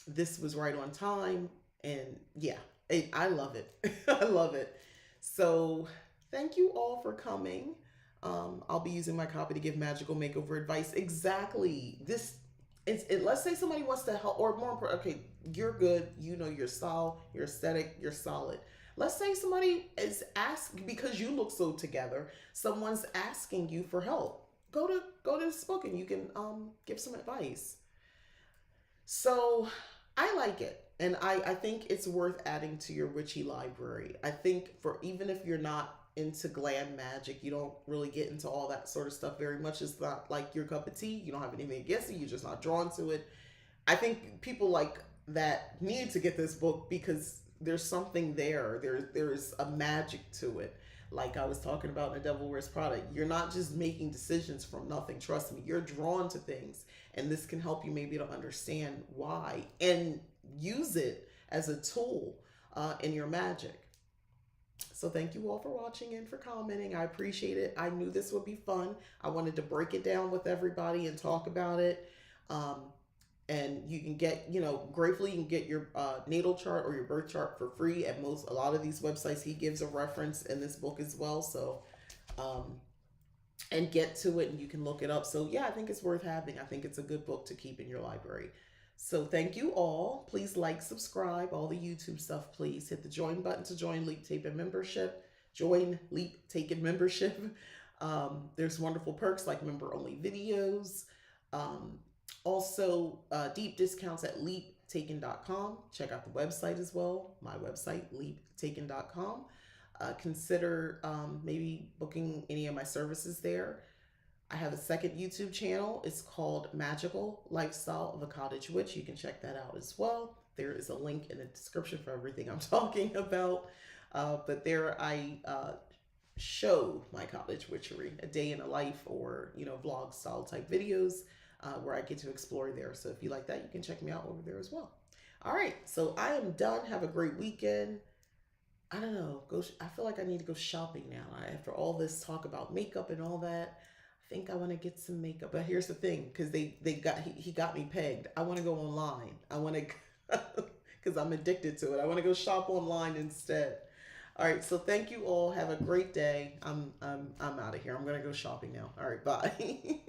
This was right on time. And yeah, I love it. I love it. So thank you all for coming. I'll be using my copy to give magical makeover advice. Exactly. Let's say somebody wants to help, or more important, okay, you're good. You know your style, your aesthetic, you're solid. Let's say somebody is asking because you look so together. Someone's asking you for help. Go to this book and you can give some advice. So I like it. And I think it's worth adding to your witchy library. I think for even if you're not into glam magic, you don't really get into all that sort of stuff very much. It's not like your cup of tea. You don't have anything against it. You're just not drawn to it. I think people like that need to get this book because there's something there. There's a magic to it. Like I was talking about in The Devil Wears Prada, you're not just making decisions from nothing. Trust me, you're drawn to things, and this can help you maybe to understand why and use it as a tool in your magic. So thank you all for watching and for commenting. I appreciate it. I knew this would be fun. I wanted to break it down with everybody and talk about it. Um, and you can get, gratefully you can get your natal chart or your birth chart for free at a lot of these websites. He gives a reference in this book as well. So, and get to it and you can look it up. So yeah, I think it's worth having. I think it's a good book to keep in your library. So thank you all. Please like, subscribe, all the YouTube stuff, please. Hit the join button to join Leap Taken membership. Join Leap Taken membership. There's wonderful perks like member-only videos. Also, deep discounts at leaptaken.com. Check out the website as well. My website, leaptaken.com. Consider maybe booking any of my services there. I have a second YouTube channel. It's called Magical Lifestyle of a Cottage Witch. You can check that out as well. There is a link in the description for everything I'm talking about. But there I show my cottage witchery, a day in a life or, vlog style type videos where I get to explore there. So if you like that, you can check me out over there as well. All right. So I am done. Have a great weekend. I don't know. I feel like I need to go shopping now. After all this talk about makeup and all that, I think I want to get some makeup. But here's the thing, because he got me pegged. I want to go online. I want to, because I'm addicted to it. I want to go shop online instead. All right. So thank you all. Have a great day. I'm out of here. I'm gonna go shopping now. All right. Bye.